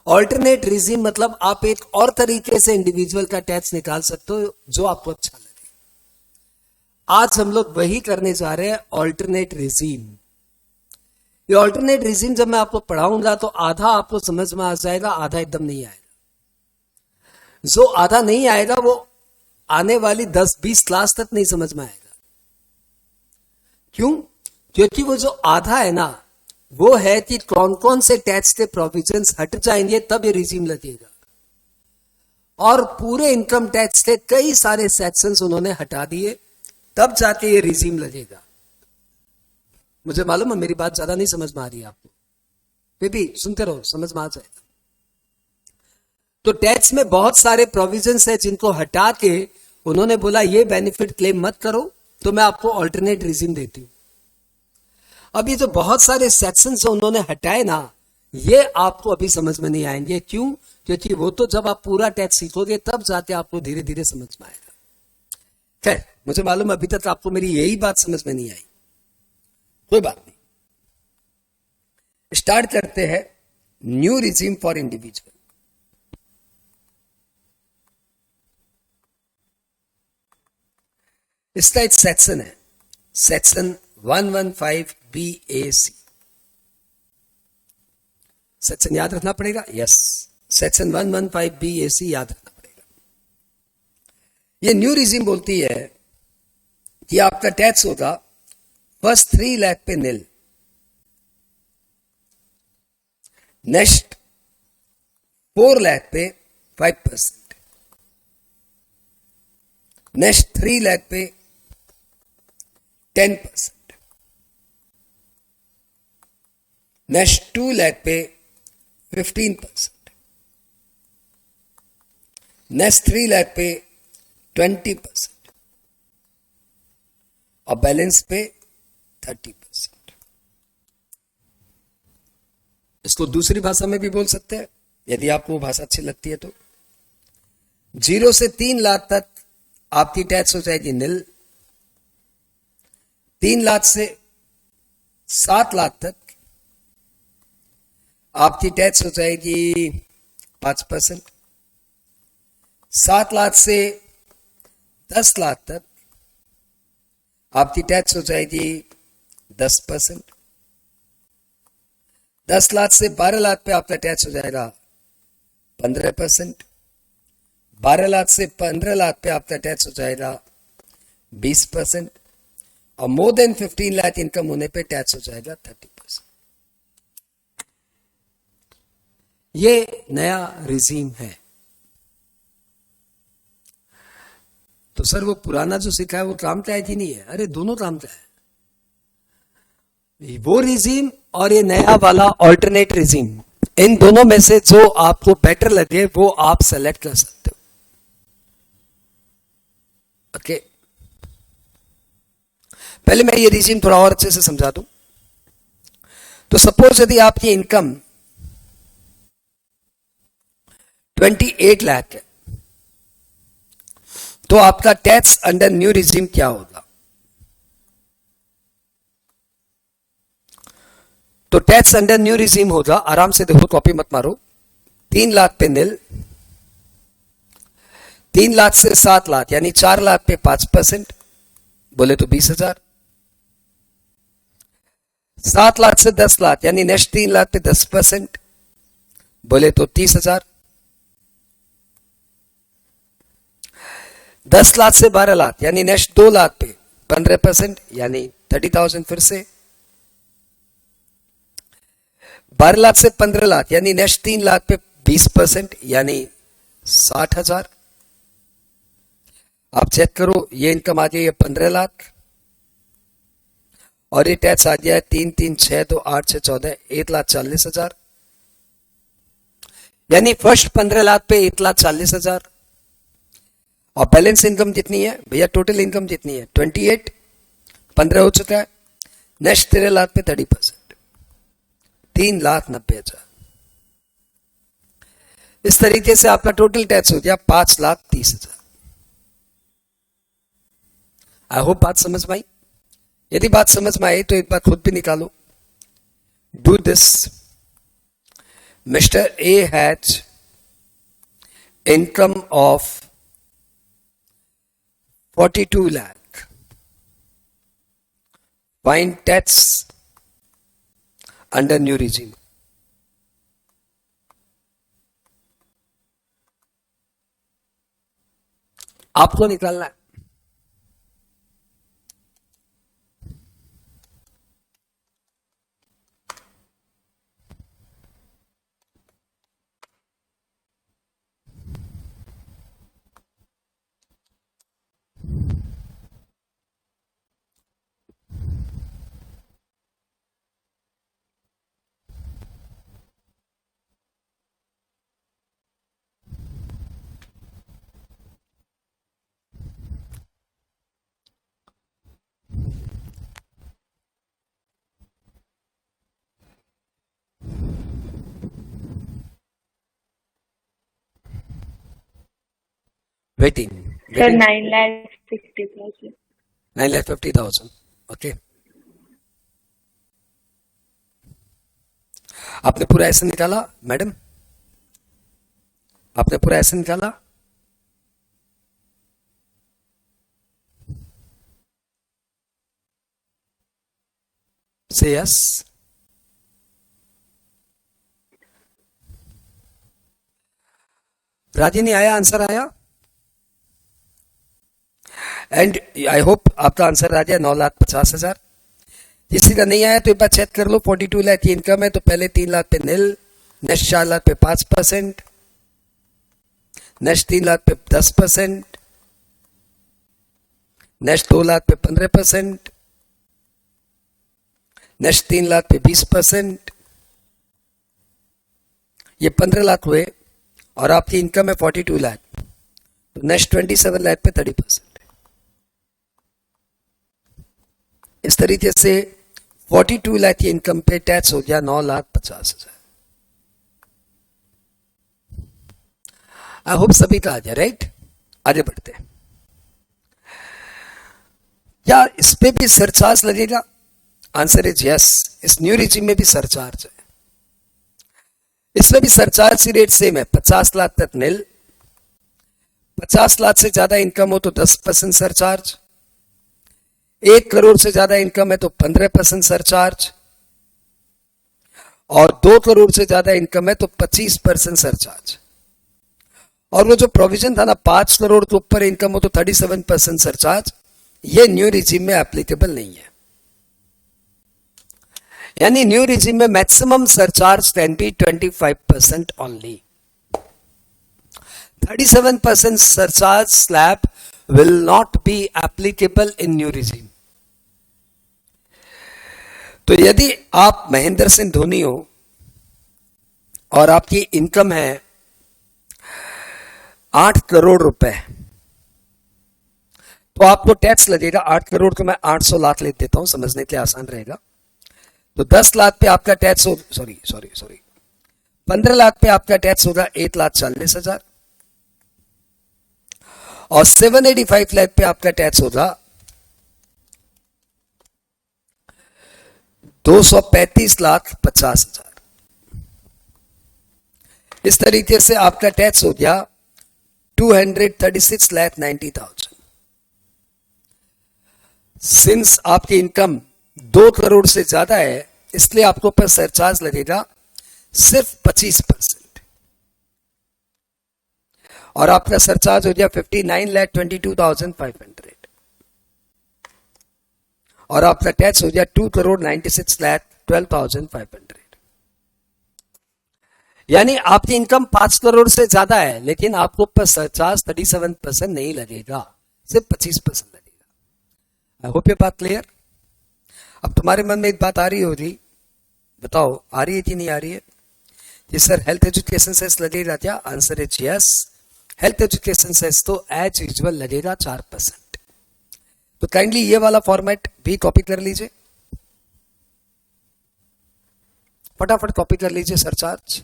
ऑल्टरनेट रिजीम मतलब आप एक और तरीके से इंडिविजुअल का टैक्स निकाल सकते हो जो आपको अच्छा लगे। आज हम लोग वही करने जा रहे हैं, ऑल्टरनेट रिजीम। ये ऑल्टरनेट रिजीम जब मैं आपको पढ़ाऊंगा तो आधा आपको समझ में आ जाएगा, आधा एकदम नहीं आएगा। जो आधा नहीं आएगा वो आने वाली 10-20 क्लास तक नहीं समझ में आएगा। क्यों? क्योंकि वो जो आधा है ना, वो है कि कौन कौन से टैक्स के प्रोविजंस हट जाएंगे तब ये रिजीम लगेगा, और पूरे इनकम टैक्स के कई सारे सेक्शंस उन्होंने हटा दिए, तब जाके ये रिजीम लगेगा। मुझे मालूम है मेरी बात ज्यादा नहीं समझ में आ रही है आपको, फिर भी सुनते रहो, समझ में आ जाएगा। तो टैक्स में बहुत सारे प्रोविजंस है जिनको हटा के उन्होंने बोला ये बेनिफिट क्लेम मत करो, तो मैं आपको ऑल्टरनेट रिजीम देती हूं। अब ये जो बहुत सारे सेक्शंस उन्होंने हटाए ना, ये आपको अभी समझ में नहीं आएंगे। क्यों? क्योंकि वो तो जब आप पूरा टैक्स सीखोगे तब जाके आपको धीरे धीरे समझ में आएगा। खैर, मुझे मालूम है अभी तक आपको मेरी यही बात समझ में नहीं आई, कोई बात नहीं। स्टार्ट करते हैं न्यू रिजीम फॉर इंडिविजुअल। इसका एक सेक्शन है, सेक्शन 115BAC। सेक्शन याद रखना पड़ेगा, यस, सेक्शन 115BAC याद रखना पड़ेगा। ये न्यू रिजीम बोलती है कि आपका टैक्स होगा फर्स्ट 3 लाख पे नील, नेक्स्ट 4 लाख पे 5%, नेक्स्ट 3 लाख पे 10%, नेक्स्ट 2 लाख पे 15%, नेक्स्ट 3 लाख पे 20%, और बैलेंस पे 30%। इसको दूसरी भाषा में भी बोल सकते हैं यदि आपको वो भाषा अच्छी लगती है तो। 0 से 3 लाख तक आपकी टैक्स हो जाएगी नील, 3 लाख से 7 लाख तक आपकी टैक्स हो जाएगी 5%, 7 लाख से 10 लाख तक आपकी टैक्स हो जाएगी 10%, 10 लाख से 12 लाख पे आपका टैक्स हो जाएगा 15%, 12 लाख से 15 लाख पे आपका टैक्स हो जाएगा 20%, और मोर देन 15 लाख इनकम होने पे टैक्स हो जाएगा 30%। ये नया रिजीम है। तो सर वो पुराना जो सीखा है वो काम का है कि नहीं है? अरे दोनों काम का है, वो रिजीम और ये नया वाला ऑल्टरनेट रिजीम, इन दोनों में से जो आपको बेटर लगे वो आप सेलेक्ट कर सकते हो। ओके, पहले मैं ये रिजीम थोड़ा और अच्छे से समझा दूं। तो सपोज यदि आपकी इनकम 28 लाख है, तो आपका टैक्स अंडर न्यू रिजीम क्या होगा? तो टैक्स अंडर न्यू रिजीम होगा, आराम से देखो, कॉपी मत मारो, 3 लाख पे निल, 3 लाख से 7 लाख यानी 4 लाख पे 5%, बोले तो 20,000, 7 लाख से 10 लाख यानी नेक्स्ट 3 लाख पे 10%, बोले तो 30,000, 10 लाख से 12 लाख यानी नेक्स्ट 2 लाख पे 15% यानी 30,000, फिर से 12 लाख से 15 लाख यानी नेक्स्ट 3 लाख पे 20% यानी 60,000। आप चेक करो, ये इनकम आ गई है 15 लाख और ये टैक्स आ गया है 3 3 6 2 8 6 14 1,40,000, यानी फर्स्ट 15 लाख पे 1,40,000। और बैलेंस इनकम कितनी है भैया? टोटल इनकम कितनी है? 28, 15 हो चुका है, नेक्स्ट 13 लाख पे 30%, 3,90,000। इस तरीके से आपका टोटल टैक्स हो गया 5,30,000। आई होप बात समझ में आई। यदि बात समझ में आई तो एक बार खुद भी निकालो। Do this. Mister A has income of 42 lakh. Find tax under new regime. आपको निकालना है। Waiting. Sir, 9,50,000. 9,50,000. ओके, आपने पूरा ऐसे निकाला मैडम? आपने पूरा ऐसे निकाला? से यस। राजी आया? आंसर आया? एंड आई होप आपका आंसर आ गया 9,50,000। किसी का नहीं आया तो एक बार चेक कर लो। 42 लाख की इनकम है तो पहले 3 लाख पे निल, नेक्स्ट 4 लाख पे 5%, नेक्स्ट 3 लाख पे 10%, नेक्स्ट 2 लाख पे 15%, नेक्स्ट 3 लाख पे 20%। ये 15 लाख हुए और आपकी इनकम है 42 लाख, तो नेक्स्ट 27 लाख पे 30%। इस तरीके से 42 लाख की इनकम पे टैक्स हो गया 9,50,000। आई होप सभी का आ गया, राइट? आगे बढ़ते हैं। क्या इस पे भी सरचार्ज लगेगा? Answer is yes. इस न्यू रिजीम में भी सरचार्ज है। इसमें भी सरचार्ज की रेट सेम है, 50 लाख तक निल, 50 लाख से ज्यादा इनकम हो तो 10% सरचार्ज, 1 करोड़ से ज्यादा इनकम है तो 15% सरचार्ज, और 2 करोड़ से ज्यादा इनकम है तो 25% सरचार्ज। और वो जो प्रोविजन था ना 5 करोड़ के ऊपर इनकम हो तो 37% सरचार्ज, ये न्यू रिजीम में एप्लीकेबल नहीं है। यानी न्यू रिजिम में maximum surcharge can be 25% only. 37% surcharge slab will not be applicable in new regime. तो यदि आप महेंद्र सिंह धोनी हो और आपकी इनकम है 8 करोड़ रुपए, तो आपको टैक्स लगेगा 8 करोड़ को मैं 800 लाख ले देता हूं, समझने के लिए आसान रहेगा. तो 10 लाख पे आपका टैक्स हो, सॉरी 15 लाख पे आपका टैक्स होगा 1,40,000 और 785 लाख पे आपका टैक्स होगा 235,50,000. इस तरीके से आपका टैक्स हो गया 236,90,000. सिंस आपकी इनकम 2 करोड़ से ज्यादा है, इसलिए आपको पर सरचार्ज लगेगा सिर्फ 25%. और आपका सरचार्ज हो गया 59,22,500 और आपका टैक्स हो गया 2,96,12,500. यानी आपकी इनकम 5 करोड़ से ज्यादा है, लेकिन आपको पर सरचार्ज 37% नहीं लगेगा, सिर्फ 25% लगेगा. आई होप ये बात क्लियर. अब तुम्हारे मन में एक बात आ रही होगी, बताओ आ रही है कि नहीं आ रही है? जी सर, हेल्थ एजुकेशन सेस लगेगा क्या? Answer is yes. Health education cess तो एज यूजुअल लगेगा 4%. तो काइंडली ये वाला फॉर्मेट भी कॉपी कर लीजिए, फटाफट कॉपी कर लीजिए सरचार्ज.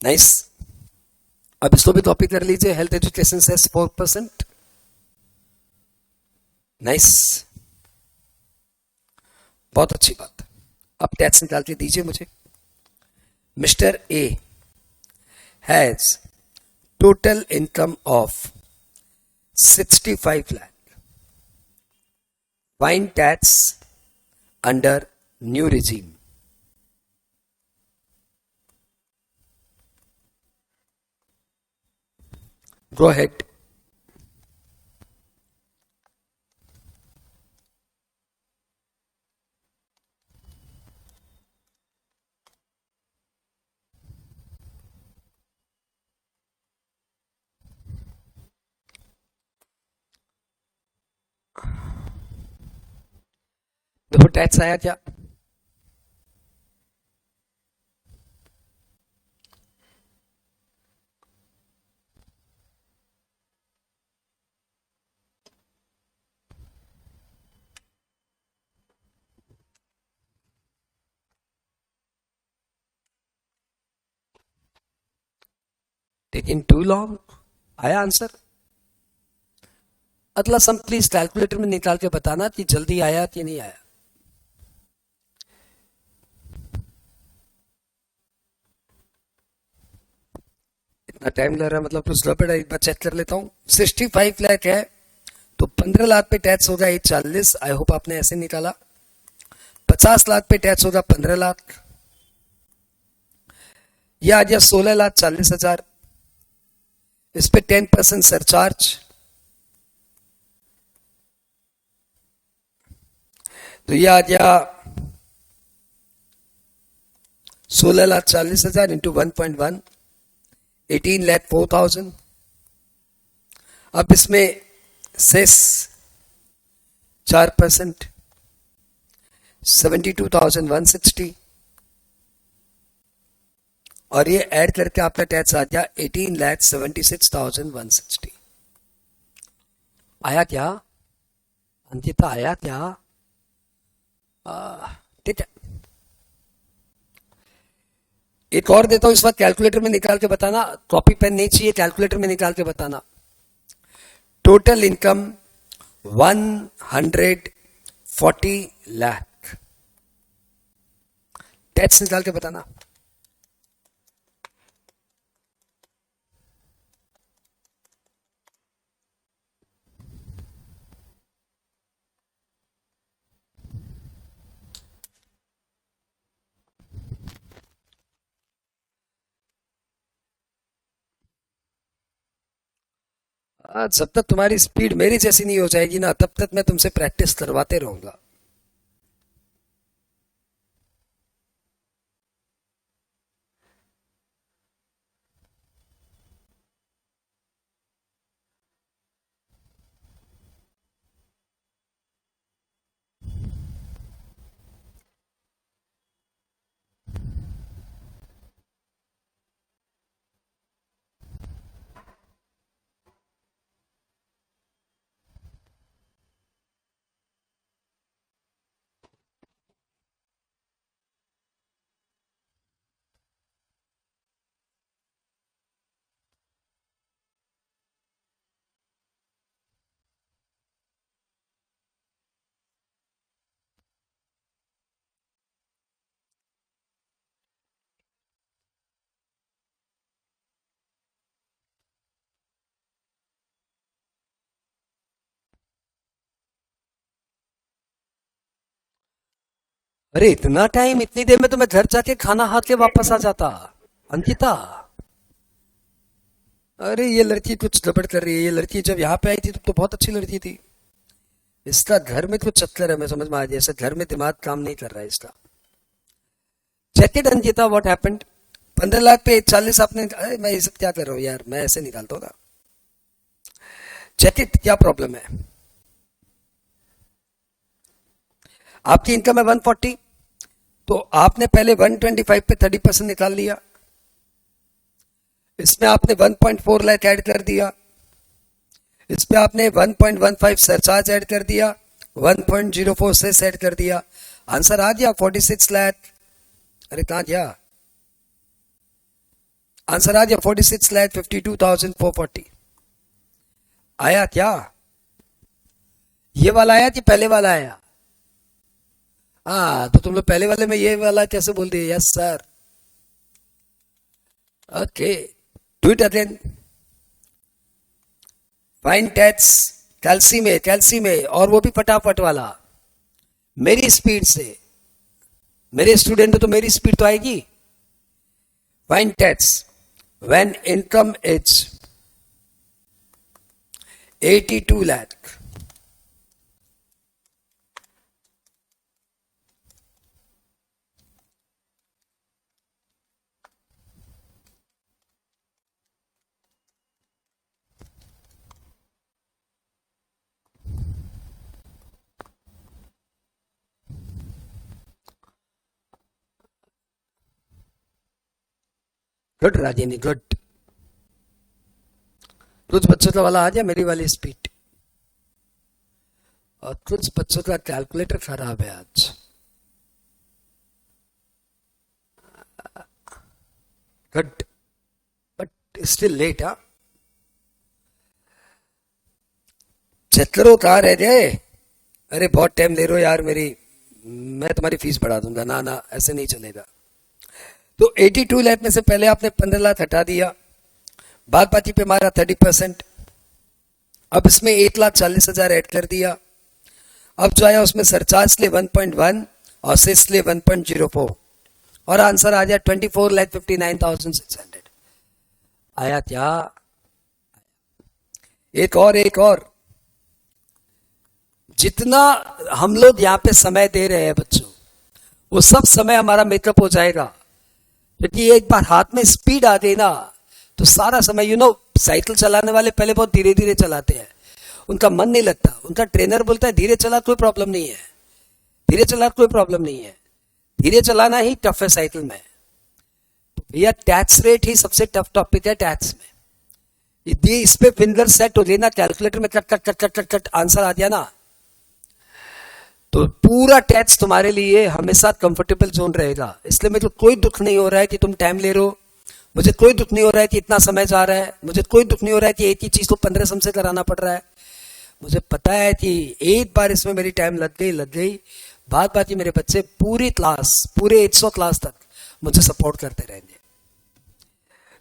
नाइस. अब इसको भी कॉपी कर लीजिए. Health education cess 4%. नाइस, बहुत अच्छी बात. अब टैक्स निकाल के दीजिए मुझे. Mister A has total income of 65 lakh. वाइन tax under new regime. Go ahead. देखो टैक्स आया क्या? Taking too long. आया आंसर? अगला सम प्लीज कैलकुलेटर में निकाल के बताना कि जल्दी आया कि नहीं आया. इतना टाइम लग रहा है, मतलब कुछ गड़बड़ है. एक बार चेक कर लेता हूं. 65 लाख है तो 15 लाख पे टैक्स होगा 140. आई होप आपने ऐसे निकाला. 50 लाख पे टैक्स होगा 15 लाख. यह आ गया 16,40,000. इस पे 10% सरचार्ज, तो यह आ गया 16,40,000 इंटू 1.1, 18,04,000. अब इसमें सेस 4%, 72,160 और ये ऐड करके आपका टैक्स आ गया 18,76,160. आया क्या अंकिता? आया क्या? ठीक है, एक और देता हूं. इस वक्त कैलकुलेटर में निकाल के बताना. कॉपी पेन नहीं चाहिए, कैलकुलेटर में निकाल के बताना. Total income 140 lakh. टैक्स निकाल के बताना. जब तक तुम्हारी स्पीड मेरी जैसी नहीं हो जाएगी ना, तब तक मैं तुमसे प्रैक्टिस करवाते रहूंगा। अरे इतना टाइम, इतनी देर में तो मैं घर जाके खाना खा के वापस आ जाता। अंकिता, अरे ये लड़की कुछ गड़बड़ कर रही है। ये लड़की जब यहाँ पे आई थी तो बहुत अच्छी लड़की थी। इसका घर में कुछ चक्कर है, मैं समझ में आ गया। ऐसे घर में दिमाग काम नहीं कर रहा है इसका। Check it Ankita, what happened. 15 lakh पे 40 आपने, अरे मैं ये सब क्या कर रहा हूँ यार, मैं ऐसे निकालता हूँ ना। चेक इट, क्या प्रॉब्लम है। आपकी इनकम है 140, तो आपने पहले 125 पे 30% निकाल लिया। इसमें आपने 1.4 लाख ऐड कर दिया। इस पे आपने 1.15 सरचार्ज ऐड कर दिया, 1.04 सेस ऐड कर दिया। आंसर आ गया 46 लाख। अरे कहां गया आंसर? आ गया 46,52,440। आया क्या? ये वाला आया कि पहले वाला आया? हाँ, तो तुम लोग पहले वाले में ये वाला कैसे बोल दिए? Yes sir. Okay, do it again. Find tax कैल्सी में, और वो भी फटाफट वाला, मेरी स्पीड से। मेरे स्टूडेंट तो मेरी स्पीड तो आएगी। Find tax when income is 82 lakh. Good Rajini, good. कुछ बच्चों का वाला आ गया मेरी वाली स्पीड, और कुछ बच्चों का कैलकुलेटर खराब है आज। Good, but still let. हाँ, चेक करो कहाँ रह गए। अरे बहुत टाइम ले रहे हो यार मेरी, मैं तुम्हारी फीस बढ़ा दूंगा। ना ना, ऐसे नहीं चलेगा। तो 82 लाख में से पहले आपने 15 लाख हटा दिया, बाद बाकी पे मारा 30%। अब इसमें 1,40,000 ऐड कर दिया। अब जो आया उसमें सरचार्ज ले 1.1 और सेस ले 1.04, और आंसर आ गया 24,59,600। आया क्या? एक और। जितना हम लोग यहाँ पे समय दे रहे हैं बच्चों, वो सब समय हमारा मेकअप हो जाएगा। क्योंकि एक बार हाथ में स्पीड आ गई ना, तो सारा समय, साइकिल चलाने वाले पहले बहुत धीरे धीरे चलाते हैं, उनका मन नहीं लगता। उनका ट्रेनर बोलता है धीरे चला, कोई प्रॉब्लम नहीं है, धीरे चला, कोई प्रॉब्लम नहीं है। धीरे चलाना ही टफ है साइकिल में। भैया टैक्स रेट ही सबसे टफ टॉपिक है टैक्स में। यदि इस पे फिंगर सेट हो लेना, कैलकुलेटर में cut cut cut cut cut cut answer आ गया ना, तो पूरा टैक्स तुम्हारे लिए हमेशा कंफर्टेबल जोन रहेगा। इसलिए मुझे कोई दुख नहीं हो रहा है कि तुम टाइम ले रहे हो, मुझे कोई दुख नहीं हो रहा है कि इतना समय जा रहा है, मुझे कोई दुख नहीं हो रहा है कि एक ही चीज को 15 सम से कराना पड़ रहा है। मुझे पता है कि एक बार इसमें मेरी टाइम लग गई। बाद बाकी मेरे बच्चे पूरी क्लास, पूरे 100 क्लास तक मुझे सपोर्ट करते रहेंगे।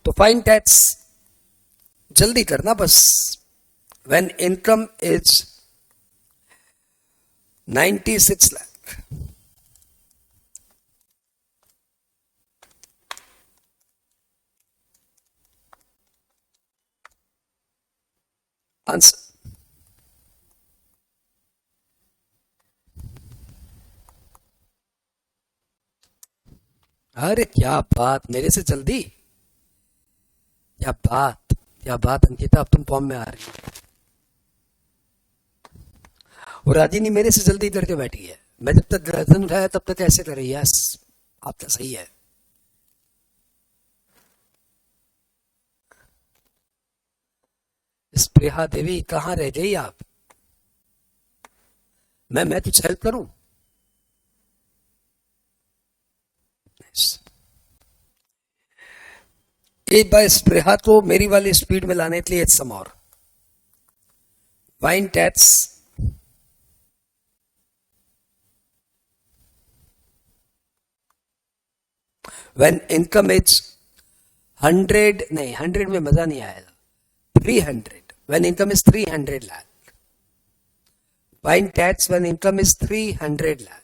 तो फाइन टैक्स जल्दी करना बस। When income is 96 lakh. Answer. अरे क्या बात, मेरे से जल्दी, क्या बात, क्या बात अंकिता, अब तुम फॉर्म में आ रही हो। और राजिनी मेरे से जल्दी करके बैठी है। मैं जब तक गर्दन उठाया तब तक ऐसे कर रही है, यस आपका सही है। स्प्रेहा देवी कहाँ रह गई आप? मैं कुछ हेल्प करूं? एक बार स्प्रेहा को मेरी वाली स्पीड में लाने के लिए सम और वाइन टैट्स व्हेन इनकम इज 100, नहीं 100 में मजा नहीं आएगा, 300, व्हेन इनकम इज 300 लाख, वाइन tax when income is 300 lakh.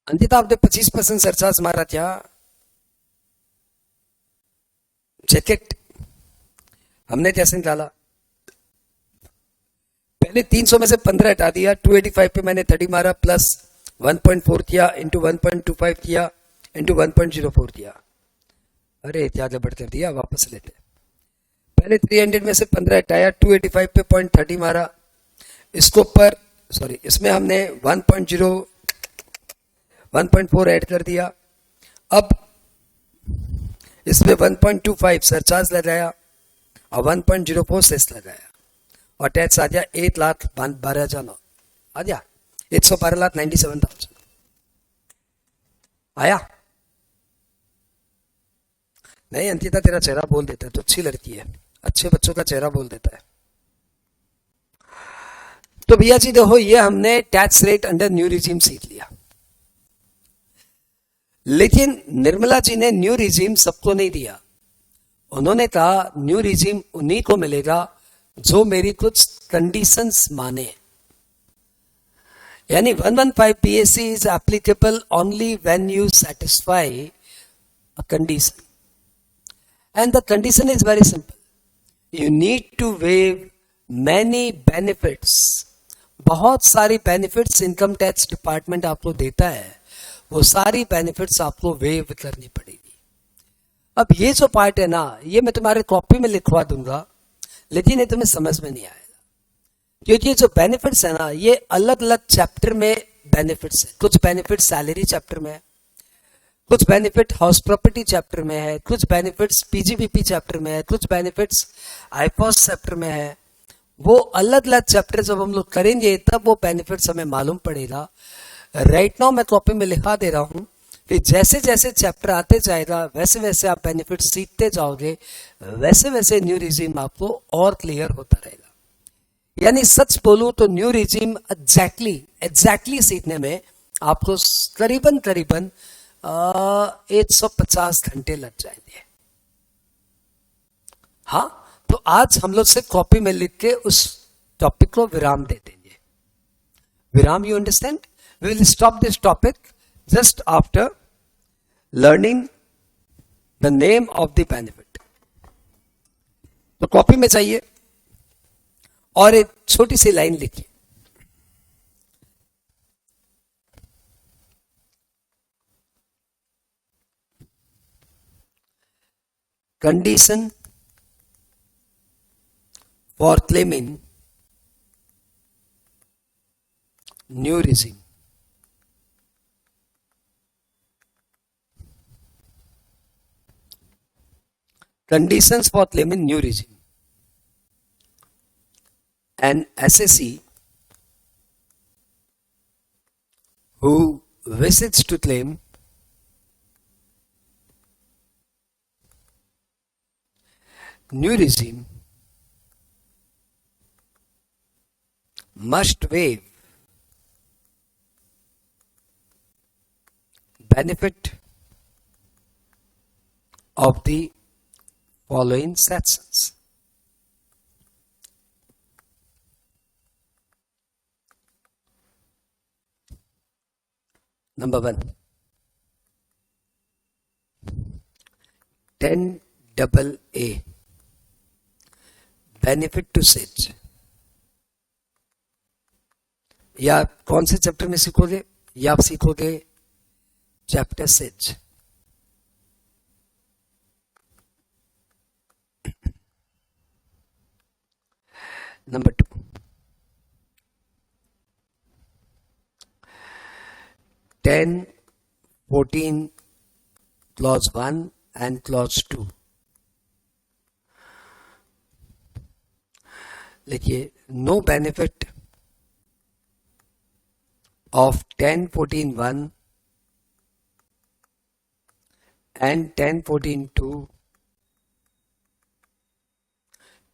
Ankita आपने 25% सरचार्ज मारा क्या? जैकेट हमने कैसे निकाला? पहले 300 में से 15 हटा दिया, 285 पे मैंने 30 मारा, प्लस 1.4 किया, इंटू 1.25 किया, इंटू 1.04 किया। अरे क्या गड़बड़ कर दिया, वापस लेते। पहले 300 में से 15 हटाया, 285 पे 0.30 मारा, इसको ऊपर सॉरी इसमें हमने 1.4 ऐड कर दिया। अब इसमें 1.25 सरचार्ज लगाया और 1.04 सेस लगाया और टैक्स आ गया 1,12,900 आ गया, 112,97,000 आया। नहीं अंकिता तेरा चेहरा बोल देता है, तो अच्छी लड़की है, अच्छे बच्चों का चेहरा बोल देता है। तो भैया जी देखो, ये हमने tax rate under new regime सीख लिया, लेकिन निर्मला जी ने न्यू रिजीम सबको नहीं दिया। उन्होंने कहा न्यू रिजीम उन्हीं को मिलेगा जो मेरी कुछ कंडीशंस माने, यानी 115 PAC is applicable only when you satisfy a condition, and the condition is very simple. You need to waive many benefits. बहुत सारी बेनिफिट्स इनकम टैक्स डिपार्टमेंट आपको देता है, वो सारी बेनिफिट्स आपको वेव करनी पड़ेगी। अब ये जो पार्ट है ना, ये मैं तुम्हारे कॉपी में लिखवा दूंगा, लेकिन ये तुम्हें समझ में नहीं आएगा, क्योंकि ये जो बेनिफिट्स है ना, ये अलग अलग चैप्टर में बेनिफिट्स है। कुछ बेनिफिट सैलरी चैप्टर में है, कुछ बेनिफिट हाउस प्रॉपर्टी चैप्टर में है, कुछ बेनिफिट्स PGBP चैप्टर में है, कुछ बेनिफिट्स आईपॉस चैप्टर में है। वो अलग अलग चैप्टर जब हम लोग करेंगे तब वो बेनिफिट्स हमें मालूम पड़ेगा। राइट नाउ मैं कॉपी में लिखा दे रहा हूं कि जैसे जैसे चैप्टर आते जाएगा वैसे वैसे आप बेनिफिट सीखते जाओगे, वैसे वैसे न्यू रिजीम आपको और क्लियर होता रहेगा। यानी सच बोलूं तो न्यू रिजीम एग्जैक्टली सीखने में आपको करीबन 150 घंटे लग जाएंगे। हाँ, तो आज हम लोग से कॉपी में लिख के उस टॉपिक को विराम दे देंगे। विराम, you understand? We will stop this topic just after learning the name of the benefit. तो कॉपी में चाहिए और एक छोटी सी लाइन लिखिए, condition for claiming new regime. Conditions for claiming new regime. An assessee visits to claim new regime must waive benefit of the following sections. Number 1, 10AA benefit to SIDS. या आप कौन से चैप्टर में सीखोगे? या आप सीखोगे chapter SIDS. Number 2, 1014 clause 1 and clause 2. लिखिए, no benefit of 1014(1) and 1014(2)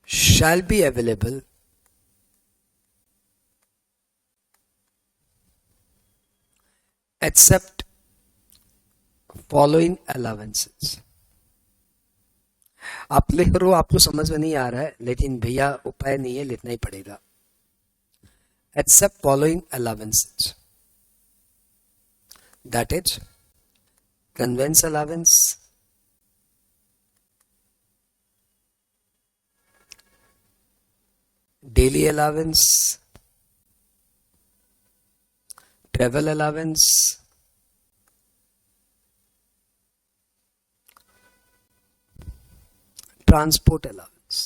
shall be available except following allowances. आप लिख रहे हो, आपको समझ में नहीं आ रहा है, लेकिन भैया उपाय नहीं है, लिखना ही पड़ेगा. Except following allowances, that is conveyance allowance, daily allowance, travel allowance, transport allowance.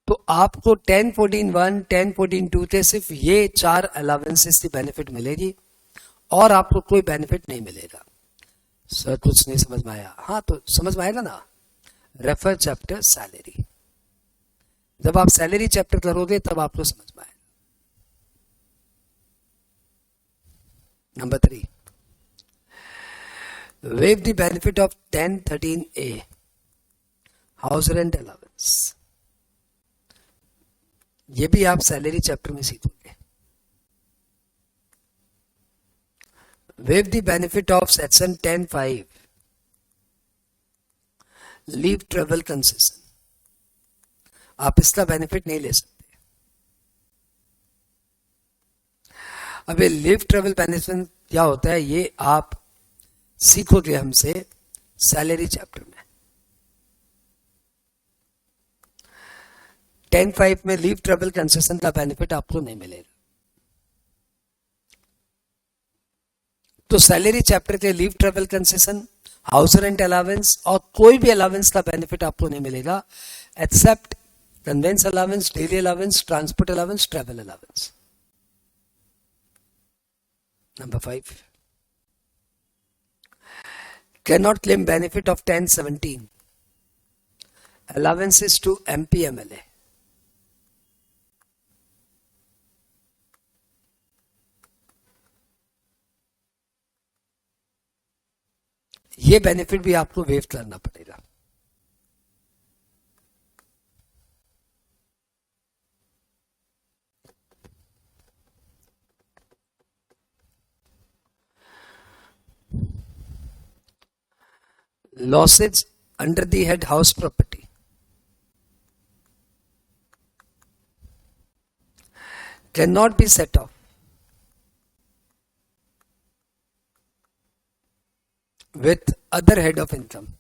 तो आपको 1014(1), 1014(2) के सिर्फ ये 4 अलावेंसेस की बेनिफिट मिलेगी और आपको कोई बेनिफिट नहीं मिलेगा. सर कुछ नहीं समझ में आया? हाँ, तो समझ में आएगा ना. Refer chapter salary. जब आप सैलरी चैप्टर करोगे तब आपको समझ में आएगा. Number 3, waive the benefit of 1013A house rent allowance. ये भी आप सैलरी चैप्टर में सीखोगे. waive the benefit of section 10(5) leave travel concession. आप इसका बेनिफिट नहीं ले सकते. अब ये लीव ट्रेवल बेनिफिट क्या होता है, ये आप सीखोगे हमसे सैलरी चैप्टर में. 10(5) में लीव ट्रेवल कंसेशन का बेनिफिट आपको नहीं मिलेगा. तो सैलरी चैप्टर के leave travel concession, house rent allowance और कोई भी अलावेंस का बेनिफिट आपको नहीं मिलेगा except conveyance allowance, daily allowance, transport allowance, travel allowance. Number 5, cannot claim benefit of 1017 allowances to MP/MLA. ये बेनिफिट भी आपको वेव करना पड़ेगा. losses under the head house property cannot be set off with other head of income.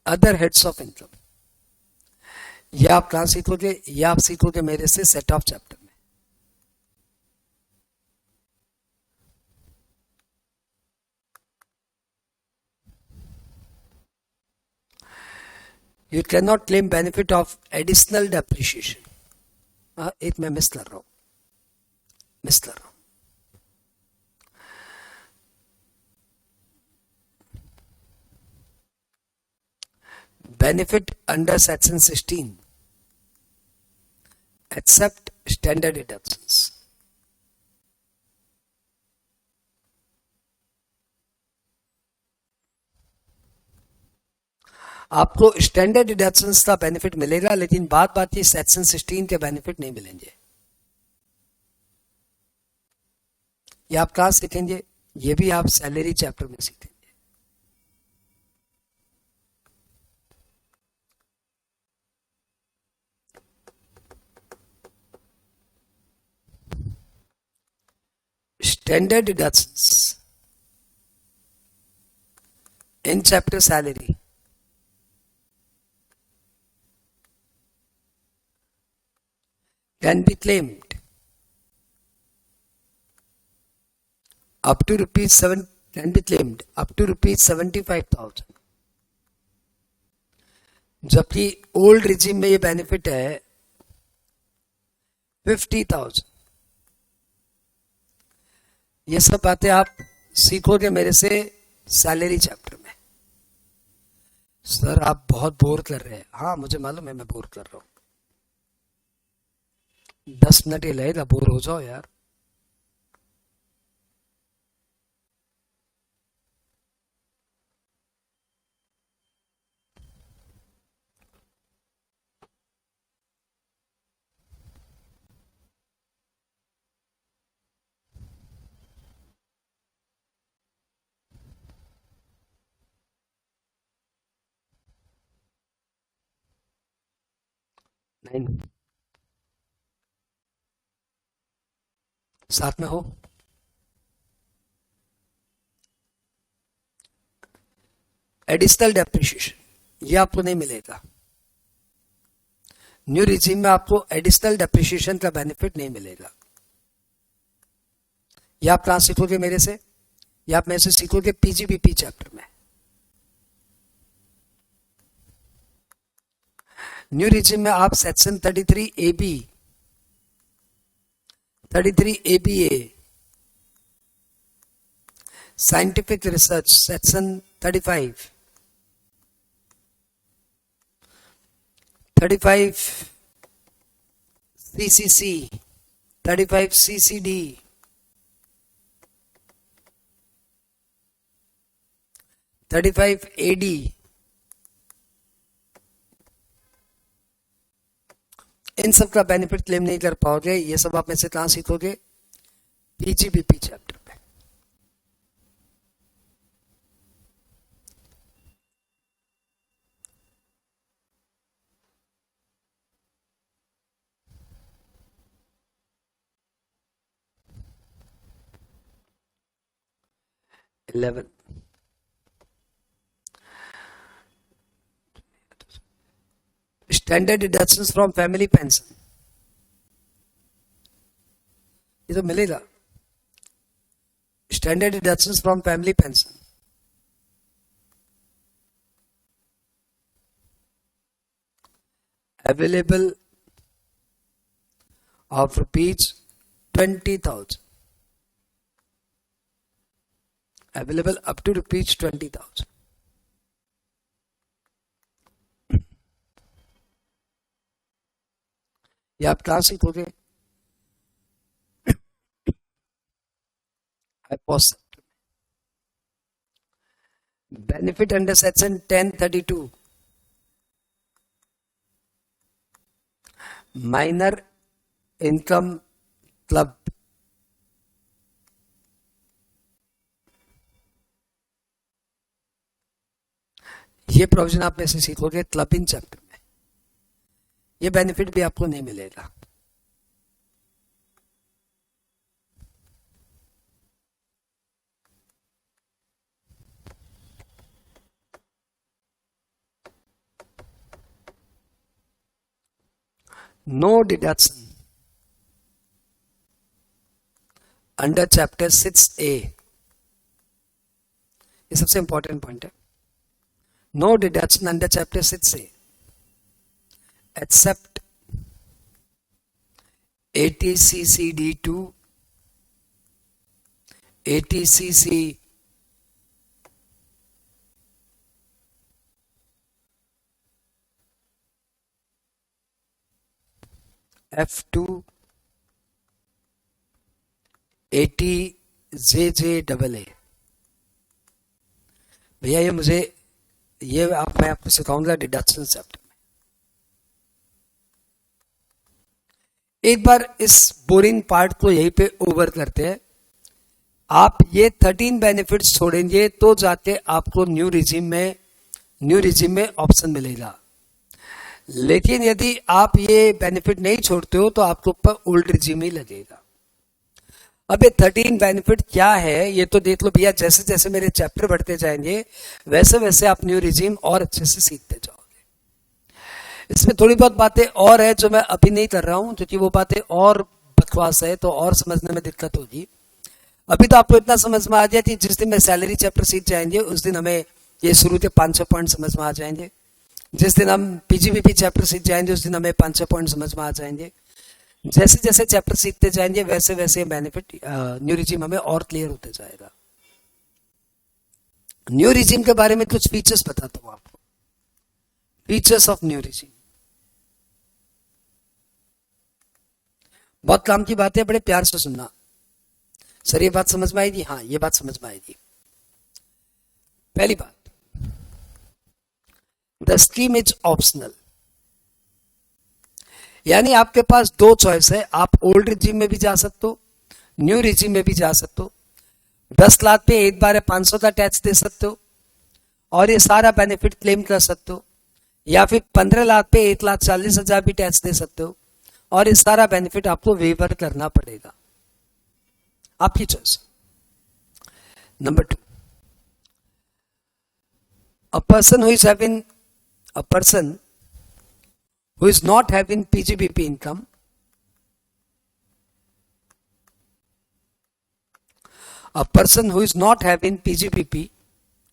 Other heads of income. ये आप कहां सीखोगे? ये आप सीखोगे मेरे से सेट ऑफ चैप्टर में. You cannot claim benefit of additional depreciation. एक मैं मिस कर रहा हूं. benefit under section 16 except standard deductions. आपको स्टैंडर्ड डिडक्शंस का बेनिफिट मिलेगा, लेकिन बात ये सेक्शन 16 के बेनिफिट नहीं मिलेंगे। ये आप कहाँ सीखेंगे? ये भी आप सैलरी चैप्टर में सीखेंगे। Standard deductions in chapter salary can be claimed up to rupees 75,000, जबकि ओल्ड रिजीम में ये बेनिफिट है 50,000। ये सब बातें आप सीखोगे मेरे से सैलरी चैप्टर में। सर आप बहुत बोर कर रहे हैं। हाँ मुझे मालूम है मैं बोर कर रहा हूं। 10 मिनट ही लगेगा, बोर हो जाओ यार। नहीं साथ में हो। एडिशनल डेप्रिसिएशन ये आपको नहीं मिलेगा। न्यू रिजीम में आपको एडिशनल डेप्रिसिएशन का बेनिफिट नहीं मिलेगा। ये आप कहां सीखोगे मेरे से? ये आप मेरे से सीखोगे पीजीबीपी चैप्टर में। न्यू रिजीम में आप section 33AB 33ABA scientific research section 35 CCC 35 CCD 35 AD इन सब का बेनिफिट क्लेम नहीं कर पाओगे। ये सब आप में से कहां सीखोगे? पीजीबीपी चैप्टर में। Standard deductions from family pension ये तो मिलेगा। Standard deductions from family pension available of ₹20,000 available up to ₹20,000। ये आप कहां सीखोगे? Benefit under section 1032 minor income club ये प्रोविजन आप में से सीखोगे क्लबिंग चैप्टर में। ये बेनिफिट भी आपको नहीं मिलेगा। No deduction under chapter 6A ये सबसे इंपॉर्टेंट पॉइंट है। No deduction under chapter 6A except ATCCD2 ATCC F2 80 JJAA। भैया ये मुझे मैं आपको सिखाऊंगा डिडक्शन चैप्टर में। एक बार इस बोरिंग पार्ट को यहीं पे ओवर करते हैं। आप ये 13 बेनिफिट्स छोड़ेंगे तो जाके आपको न्यू रिजीम में ऑप्शन मिलेगा। लेकिन यदि आप ये बेनिफिट नहीं छोड़ते हो तो आपके ऊपर ओल्ड रिजीम ही लगेगा। अब ये 13 बेनिफिट क्या है ये तो देख लो भैया। जैसे जैसे मेरे चैप्टर बढ़ते जाएंगे वैसे वैसे आप न्यू रिजीम और अच्छे से सीखते जाओगे। इसमें थोड़ी बहुत बातें और है जो मैं अभी नहीं कर रहा हूं क्योंकि वो बातें और बकवास है तो और समझने में दिक्कत होगी। अभी तो आपको इतना समझ में आ गया कि जिस दिन में सैलरी चैप्टर सीख जाएंगे उस दिन हमें ये शुरू के 500 पॉइंट समझ में आ जाएंगे। जिस दिन हम पीजीबीपी चैप्टर सीख जाएंगे उस दिन हमें 500 पॉइंट समझ में आ जाएंगे। जैसे जैसे चैप्टर सीखते जाएंगे वैसे वैसे बेनिफिट न्यू रिजीम हमें और क्लियर होते जाएगा। न्यू रिजीम के बारे में कुछ फीचर्स बताता हूं आपको। फीचर्स ऑफ न्यू रिजीम बहुत काम की बात है, बड़े प्यार से सुनना। सर ये बात समझ में आएगी? हाँ ये बात समझ में आएगी। पहली बात, द स्कीम इज ऑप्शनल। यानी आपके पास दो चॉइस है। आप ओल्ड रिजीम में भी जा सकते हो, न्यू रिजीम में भी जा सकते हो। 10 लाख पे एक बार 500 का टैक्स दे सकते हो और ये सारा बेनिफिट क्लेम कर सकते हो, या फिर 15 लाख पे 1,40,000 भी टैक्स दे सकते हो और ये सारा बेनिफिट आपको वेवर करना पड़ेगा। आपकी choice. Number 2, a person who is not having PGBP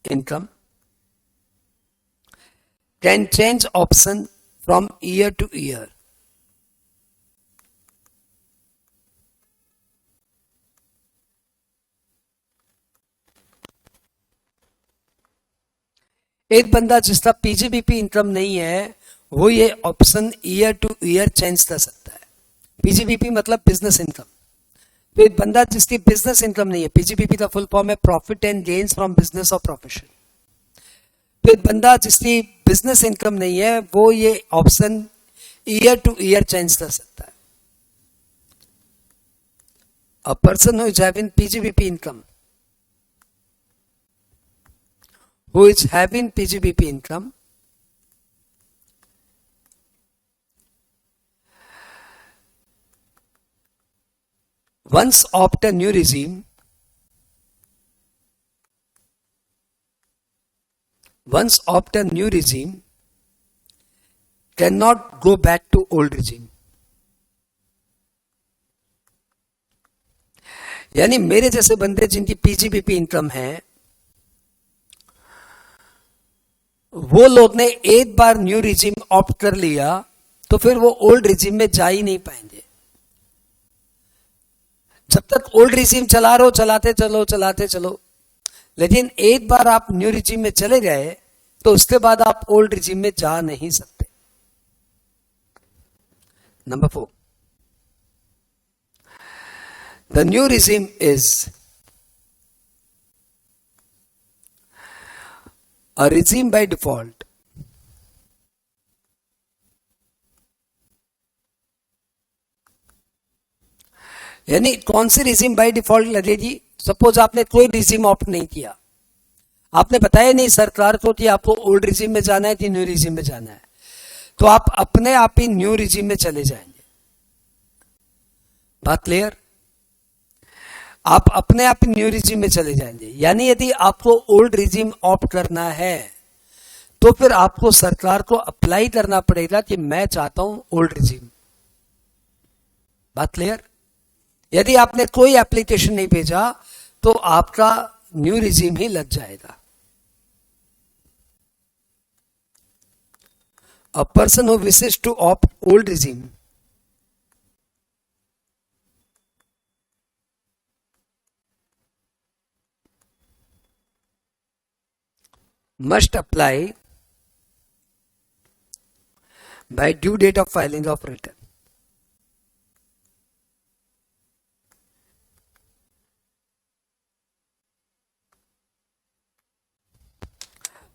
income can change option from year to year. एक बंदा जिसका पीजीबीपी इनकम नहीं है वो ये option year two year change कर सकता है। पीजीबीपी मतलब बिजनेस इनकम। तो एक बंदा जिसकी बिजनेस इनकम नहीं है, पीजीबीपी का फुल फॉर्म है profit and gains from business और प्रोफेशन। तो एक बंदा जिसकी बिजनेस इनकम नहीं है वो ये option year two year change कर सकता है। अ person who is having PGBP income who is having PGBP income once opt a new regime cannot go back to old regime। यानी मेरे जैसे बंदे जिनकी पीजीबीपी इनकम है वो लोग ने एक बार न्यू रिजीम ऑप्ट कर लिया तो फिर वो ओल्ड रिजीम में जा ही नहीं पाएंगे। जब तक ओल्ड रिजीम चला रहे हो चलाते चलो, लेकिन एक बार आप न्यू रिजीम में चले गए तो उसके बाद आप ओल्ड रिजीम में जा नहीं सकते। Number 4, the new regime is a regime by default यानी कौन सी रिजीम बाय डिफॉल्ट लगेगी? सपोज आपने कोई रिजीम ऑप्ट नहीं किया, आपने बताया नहीं सरकार को कि आपको ओल्ड रिजीम में जाना है कि न्यू रिजीम में जाना है, तो आप अपने आप ही न्यू रिजीम में चले जाएंगे। बात क्लियर? आप अपने आप न्यू रिजीम में चले जाएंगे। यानी यदि आपको ओल्ड रिजीम ऑप्ट करना है तो फिर आपको सरकार को अप्लाई करना पड़ेगा कि मैं चाहता हूं ओल्ड रिजीम। बात क्लियर? यदि आपने कोई एप्लीकेशन नहीं भेजा तो आपका न्यू रिजीम ही लग जाएगा। A person who wishes to opt old regime must apply by due date of filing of return।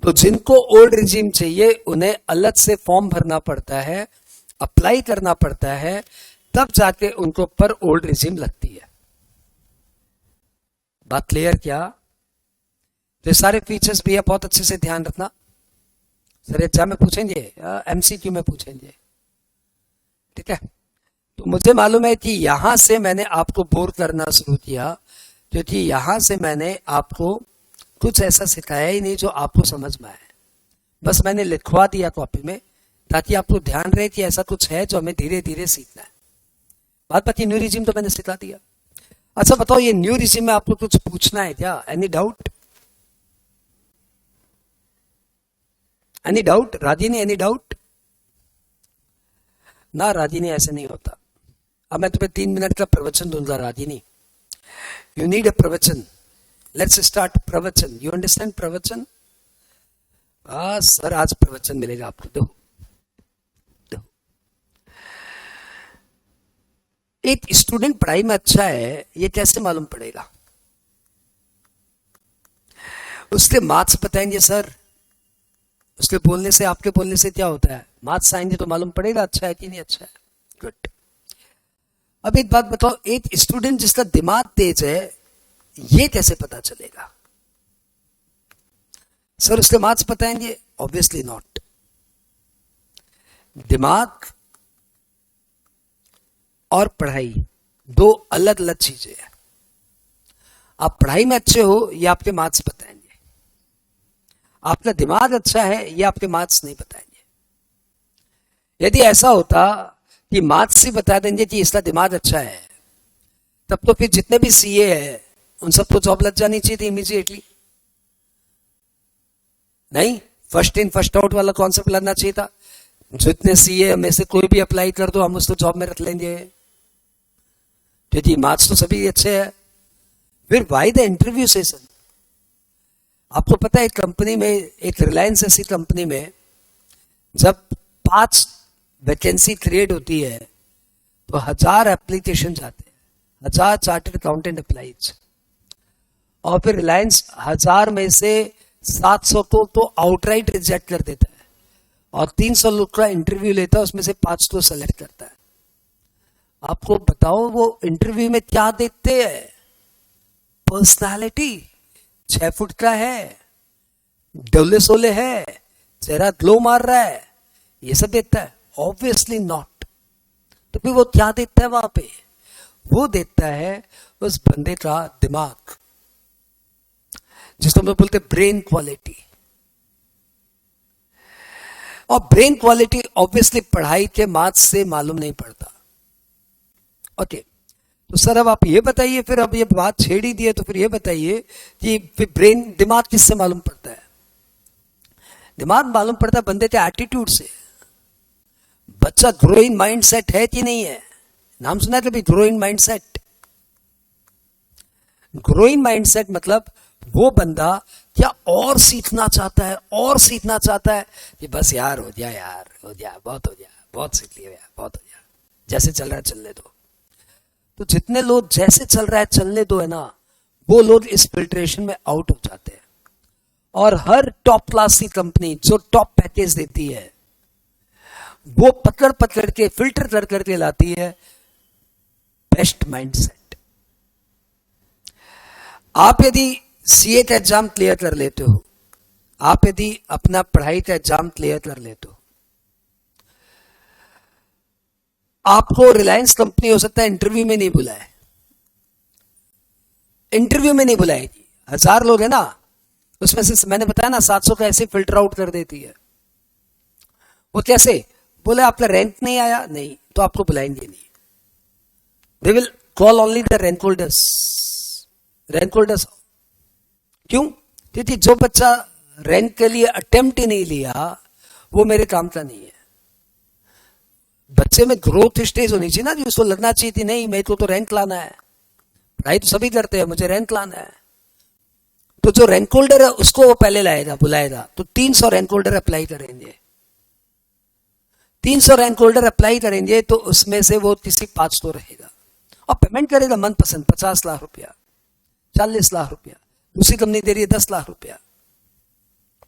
तो जिनको ओल्ड रिजीम चाहिए उन्हें अलग से फॉर्म भरना पड़ता है, अप्लाई करना पड़ता है, तब जाके उनको पर ओल्ड रिजीम लगती है। बात क्लियर क्या? तो सारे फीचर्स भी है, बहुत अच्छे से ध्यान रखना। सर एग्जाम में पूछेंगे, एमसीक्यू में पूछेंगे, ठीक है? तो मुझे मालूम है कि यहां से मैंने आपको बोर करना शुरू किया, क्योंकि यहां से मैंने आपको कुछ ऐसा सिखाया ही नहीं जो आपको समझ में आए। बस मैंने लिखवा दिया कॉपी में, ताकि आपको ध्यान रहे कि ऐसा कुछ है जो हमें धीरे धीरे सीखना है। बात बाकी न्यू रिजीम तो मैंने सिखा दिया। अच्छा बताओ, ये न्यू रिजीम में आपको कुछ पूछना है क्या? Any doubt? Any doubt? Rajini, any doubt? ना राजिनी, ऐसे नहीं होता। अब मैं तुम्हें 3 मिनट का प्रवचन दूंगा राजिनी। यू नीड अ प्रवचन। लेट्स स्टार्ट प्रवचन। यू अंडरस्टैंड प्रवचन? सर आज प्रवचन मिलेगा आपको। दो एक स्टूडेंट पढ़ाई में अच्छा है, ये कैसे मालूम पड़ेगा? उसके मार्क्स बताएंगे सर, उसके बोलने से, आपके बोलने से क्या होता है? मार्क्स आएंगे तो मालूम पड़ेगा अच्छा है कि नहीं अच्छा है। गुड। अब एक बात बताओ, एक स्टूडेंट जिसका दिमाग तेज है, ये कैसे पता चलेगा? सर उसके मार्क्स बताएंगे? Obviously not. दिमाग और पढ़ाई दो अलग अलग चीजें हैं। आप पढ़ाई में अच्छे हो, ये आपके मार्क्स बताएंगे। आपका दिमाग अच्छा है, ये आपके मार्क्स नहीं बताएंगे। यदि ऐसा होता कि मार्क्स ही बता देंगे कि इसका दिमाग अच्छा है, तब तो फिर जितने भी सीए है उन सबको जॉब लग जानी चाहिए थी इमीडिएटली। नहीं, फर्स्ट इन फर्स्ट आउट वाला कॉन्सेप्ट लगना चाहिए था। जितने सीए में से कोई भी अप्लाई कर दो, हम उसको जॉब में रख लेंगे, क्योंकि मार्क्स तो सभी अच्छे हैं। फिर वाई द इंटरव्यू सेशन? आपको पता है कंपनी में, एक रिलायंस ऐसी कंपनी में जब 5 वैकेंसी क्रिएट होती है तो 1000 एप्लीकेशन जाते हैं, 1000 चार्टर्ड अकाउंटेंट अप्लाईज, और फिर रिलायंस 1000 में से 700 को तो आउटराइट रिजेक्ट कर देता है, और 300 लोग का इंटरव्यू लेता है, उसमें से 5 को सेलेक्ट करता है। आपको बताओ वो इंटरव्यू में क्या देखते हैं? पर्सनालिटी, 6 फुट का है, डोले सोले है, चेहरा ग्लो मार रहा है, ये सब देखता है? Obviously not. तो फिर वो क्या देखता है वहां पे? वो देखता है उस बंदे का दिमाग, जिसको हम लोग बोलते हैं ब्रेन क्वालिटी। और ब्रेन क्वालिटी ऑब्वियसली पढ़ाई के मार्क्स से मालूम नहीं पड़ता। ओके, तो सर अब आप ये बताइए, फिर अब ये बात छेड़ ही दी है तो फिर ये बताइए कि फिर ब्रेन, दिमाग किससे मालूम पड़ता है? दिमाग मालूम पड़ता है बंदे के एटीट्यूड से। बच्चा ग्रोइंग माइंडसेट है कि नहीं है? नाम सुना है कभी ग्रोइंग माइंडसेट? ग्रोइंग माइंडसेट मतलब वो बंदा क्या और सीखना चाहता है, और सीखना चाहता है कि बस यार हो गया, यार हो गया, बहुत हो गया, बहुत सीख लिया यार, बहुत हो गया, जैसे चल रहा है चलने दो। तो जितने लोग जैसे चल रहा है चलने दो है ना, वो लोग इस फिल्ट्रेशन में आउट हो जाते हैं। और हर टॉप क्लास की कंपनी जो टॉप पैकेज देती है, वो पकड़ पकड़ के, फिल्टर कर करके लाती है बेस्ट माइंडसेट। आप यदि सीए का एग्जाम क्लियर कर लेते हो, आप यदि अपना पढ़ाई का एग्जाम क्लियर कर लेते हो, आपको रिलायंस कंपनी हो सकता है इंटरव्यू में नहीं बुलाए, इंटरव्यू में नहीं बुलाएगी। 1000 लोग है ना, उसमें से मैंने बताया ना 700 का ऐसे फिल्टर आउट कर देती है। वो कैसे? बोले आपका रैंक नहीं आया, नहीं तो आपको बुलाएंगे नहीं। They will call only the rank holders. Rank holders क्यों? क्योंकि जो बच्चा रैंक के लिए अटेम्प्ट ही नहीं लिया, वो मेरे काम का नहीं है। बच्चे में ग्रोथ स्टेज होनी चाहिए ना, जो उसको लगना चाहिए थी नहीं मेरे को तो रैंक लाना है। पढ़ाई तो सभी करते हैं, मुझे रैंक लाना है। तो जो रैंक होल्डर है उसको वो पहले लाएगा, बुलाएगा। तो 300 रैंक होल्डर अप्लाई करेंगे, 300 रैंक होल्डर अप्लाई करेंगे, तो उसमें से वो किसी 5 तो रहेगा, और पेमेंट करेगा मनपसंद 50 लाख रुपया, 40 लाख रुपया, दूसरी कंपनी दे रही है 10 लाख रुपया।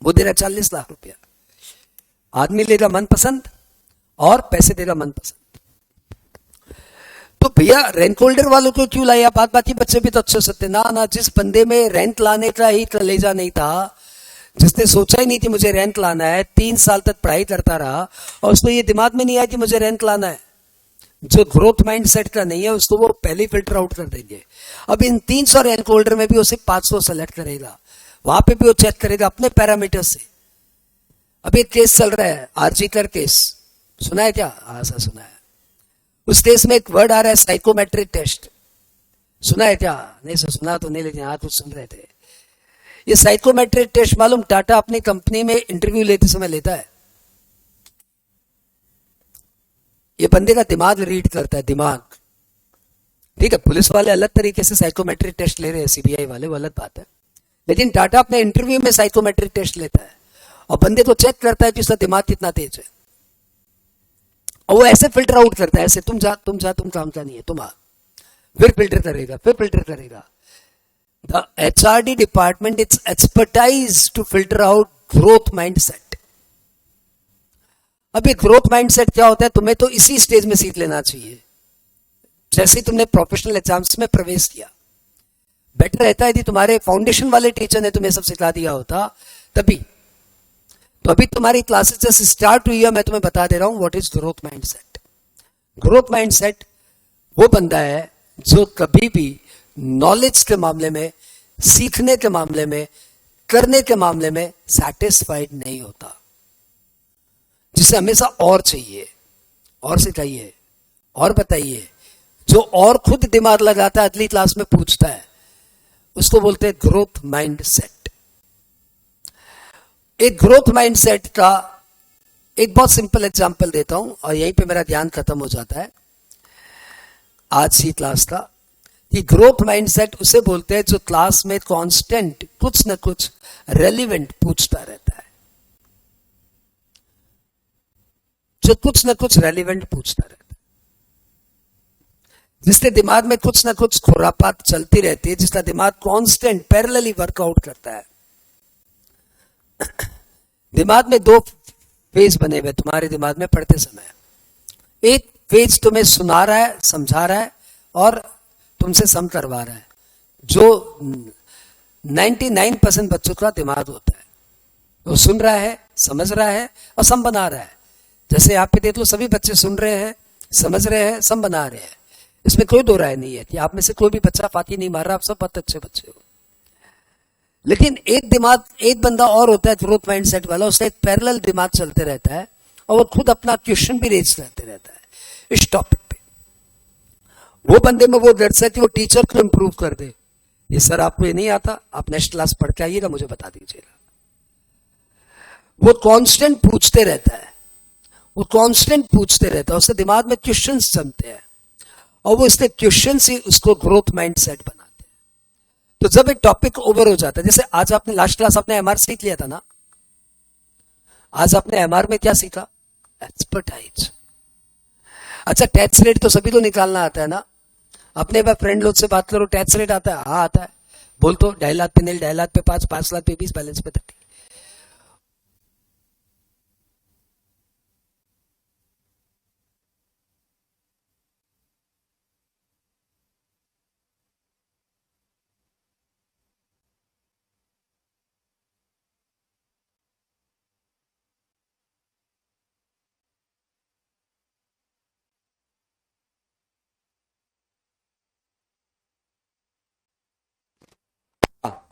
वो दे रहा 40 लाख रुपया, आदमी ले रहा मनपसंद और पैसे दे रहा मनपसंद। तो भैया रेंट होल्डर वालों को क्यों लाया? बात बात ही बच्चे भी तो अच्छे सकते ना ना। जिस बंदे में रेंट लाने का ही कलेजा नहीं था, जिसने सोचा ही नहीं थी मुझे रेंट लाना है, 3 साल तक पढ़ाई करता रहा और उसको ये दिमाग में नहीं आया कि मुझे रेंट लाना है, जो ग्रोथ माइंड सेट का नहीं है उसको वो पहले ही फिल्टर आउट कर देंगे। अब इन 300 रेंट होल्डर में भी उसे 500 सेलेक्ट करेगा, वहां पे भी वो चेक करेगा अपने पैरामीटर से। अब एक केस चल रहा है आरजी कर केस, सुना है क्या? हाँ सर सुना है। उस केस में एक वर्ड आ रहा है साइकोमेट्रिक टेस्ट, सुना है क्या? नहीं सर सुना तो नहीं, लेकिन हाँ कुछ सुन रहे थे। ये साइकोमेट्रिक टेस्ट मालूम टाटा अपनी कंपनी में इंटरव्यू लेते समय लेता है। ये बंदे का दिमाग रीड करता है, दिमाग। ठीक है, पुलिस वाले अलग तरीके से साइकोमेट्रिक टेस्ट ले रहे हैं, सीबीआई वाले, वो अलग बात है, लेकिन टाटा अपने इंटरव्यू में साइकोमेट्रिक टेस्ट लेता है और बंदे को चेक करता है कि उसका दिमाग कितना तेज है, और वो ऐसे फिल्टर आउट करता है, ऐसे तुम काम का नहीं है, तुम आ, फिर फिल्टर करेगा। The HRD department its expertise to filter out growth mindset. अब ये ग्रोथ माइंडसेट क्या होता है? तुम्हें तो इसी स्टेज में सीख लेना चाहिए, जैसे तुमने प्रोफेशनल एग्जाम्स में प्रवेश किया। बेटर रहता है यदि तुम्हारे फाउंडेशन वाले टीचर ने तुम्हें सब सिखा दिया होता तभी। तो अभी तुम्हारी क्लासेस जैसे स्टार्ट हुई है, मैं तुम्हें बता दे रहा हूं what is growth mindset. Growth mindset वो बंदा है जो कभी भी नॉलेज के मामले में, सीखने के मामले में, करने के मामले में सेटिस्फाइड नहीं होता, जिसे हमेशा और चाहिए, और सिखाइए, और बताइए। जो और खुद दिमाग लगाता है, अगली क्लास में पूछता है, उसको बोलते हैं ग्रोथ माइंडसेट। एक ग्रोथ माइंडसेट का एक बहुत सिंपल एग्जांपल देता हूं और यहीं पे मेरा ध्यान खत्म हो जाता है आज की क्लास का। कि ग्रोथ माइंडसेट उसे बोलते हैं जो क्लास में कांस्टेंट कुछ न कुछ रेलिवेंट पूछता रहता है, जो कुछ न कुछ रेलिवेंट पूछता रहता है, जिसके दिमाग में कुछ न कुछ खुरापात चलती रहती है, जिसका दिमाग कांस्टेंट पैरेलली वर्कआउट करता है। दिमाग में 2 फेज बने हुए तुम्हारे दिमाग में पढ़ते समय। एक फेज तुम्हें सुना रहा है, समझा रहा है और तुमसे सम करवा रहा है, जो 99% बच्चों का दिमाग होता है। वो सुन रहा है, समझ रहा है और सम बना रहा है। जैसे आप पे देख लो, सभी बच्चे सुन रहे हैं, समझ रहे हैं, सम बना रहे हैं। इसमें कोई दो राय नहीं है कि आप में से कोई भी बच्चा फाकी नहीं मार रहा, आप सब बहुत अच्छे बच्चे हो। लेकिन एक बंदा और होता है ग्रोथ माइंडसेट वाला, उसका एक पैरेलल दिमाग चलते रहता है और वो खुद अपना क्वेश्चन भी रेज करते रहता है इस टॉपिक पे। वो बंदे में वो दर्द है कि वो टीचर को इंप्रूव कर दे। ये सर आपको ये नहीं आता, आप नेक्स्ट क्लास पढ़ के आइएगा, मुझे बता दीजिएगा। वो कांस्टेंट पूछते रहता है, उसके दिमाग में क्वेश्चंस जमते हैं और वो इसके क्वेश्चन से उसको ग्रोथ माइंडसेट बनाते हैं। तो जब एक टॉपिक ओवर हो जाता है, जैसे आज आपने लास्ट क्लास आपने एमआर सीख लिया था ना, आज आपने एमआर में क्या सीखा? एक्सपर्टाइज। अच्छा, टैक्स रेट तो सभी को निकालना आता है ना? अपने फ्रेंड लोग से बात करो, टैक्स रेट आता है? हाँ आता है। बोल तो 2.5 लाख पे 0, 2.5 लाख पे 5, 5 लाख पे 20, बैलेंस पे 30।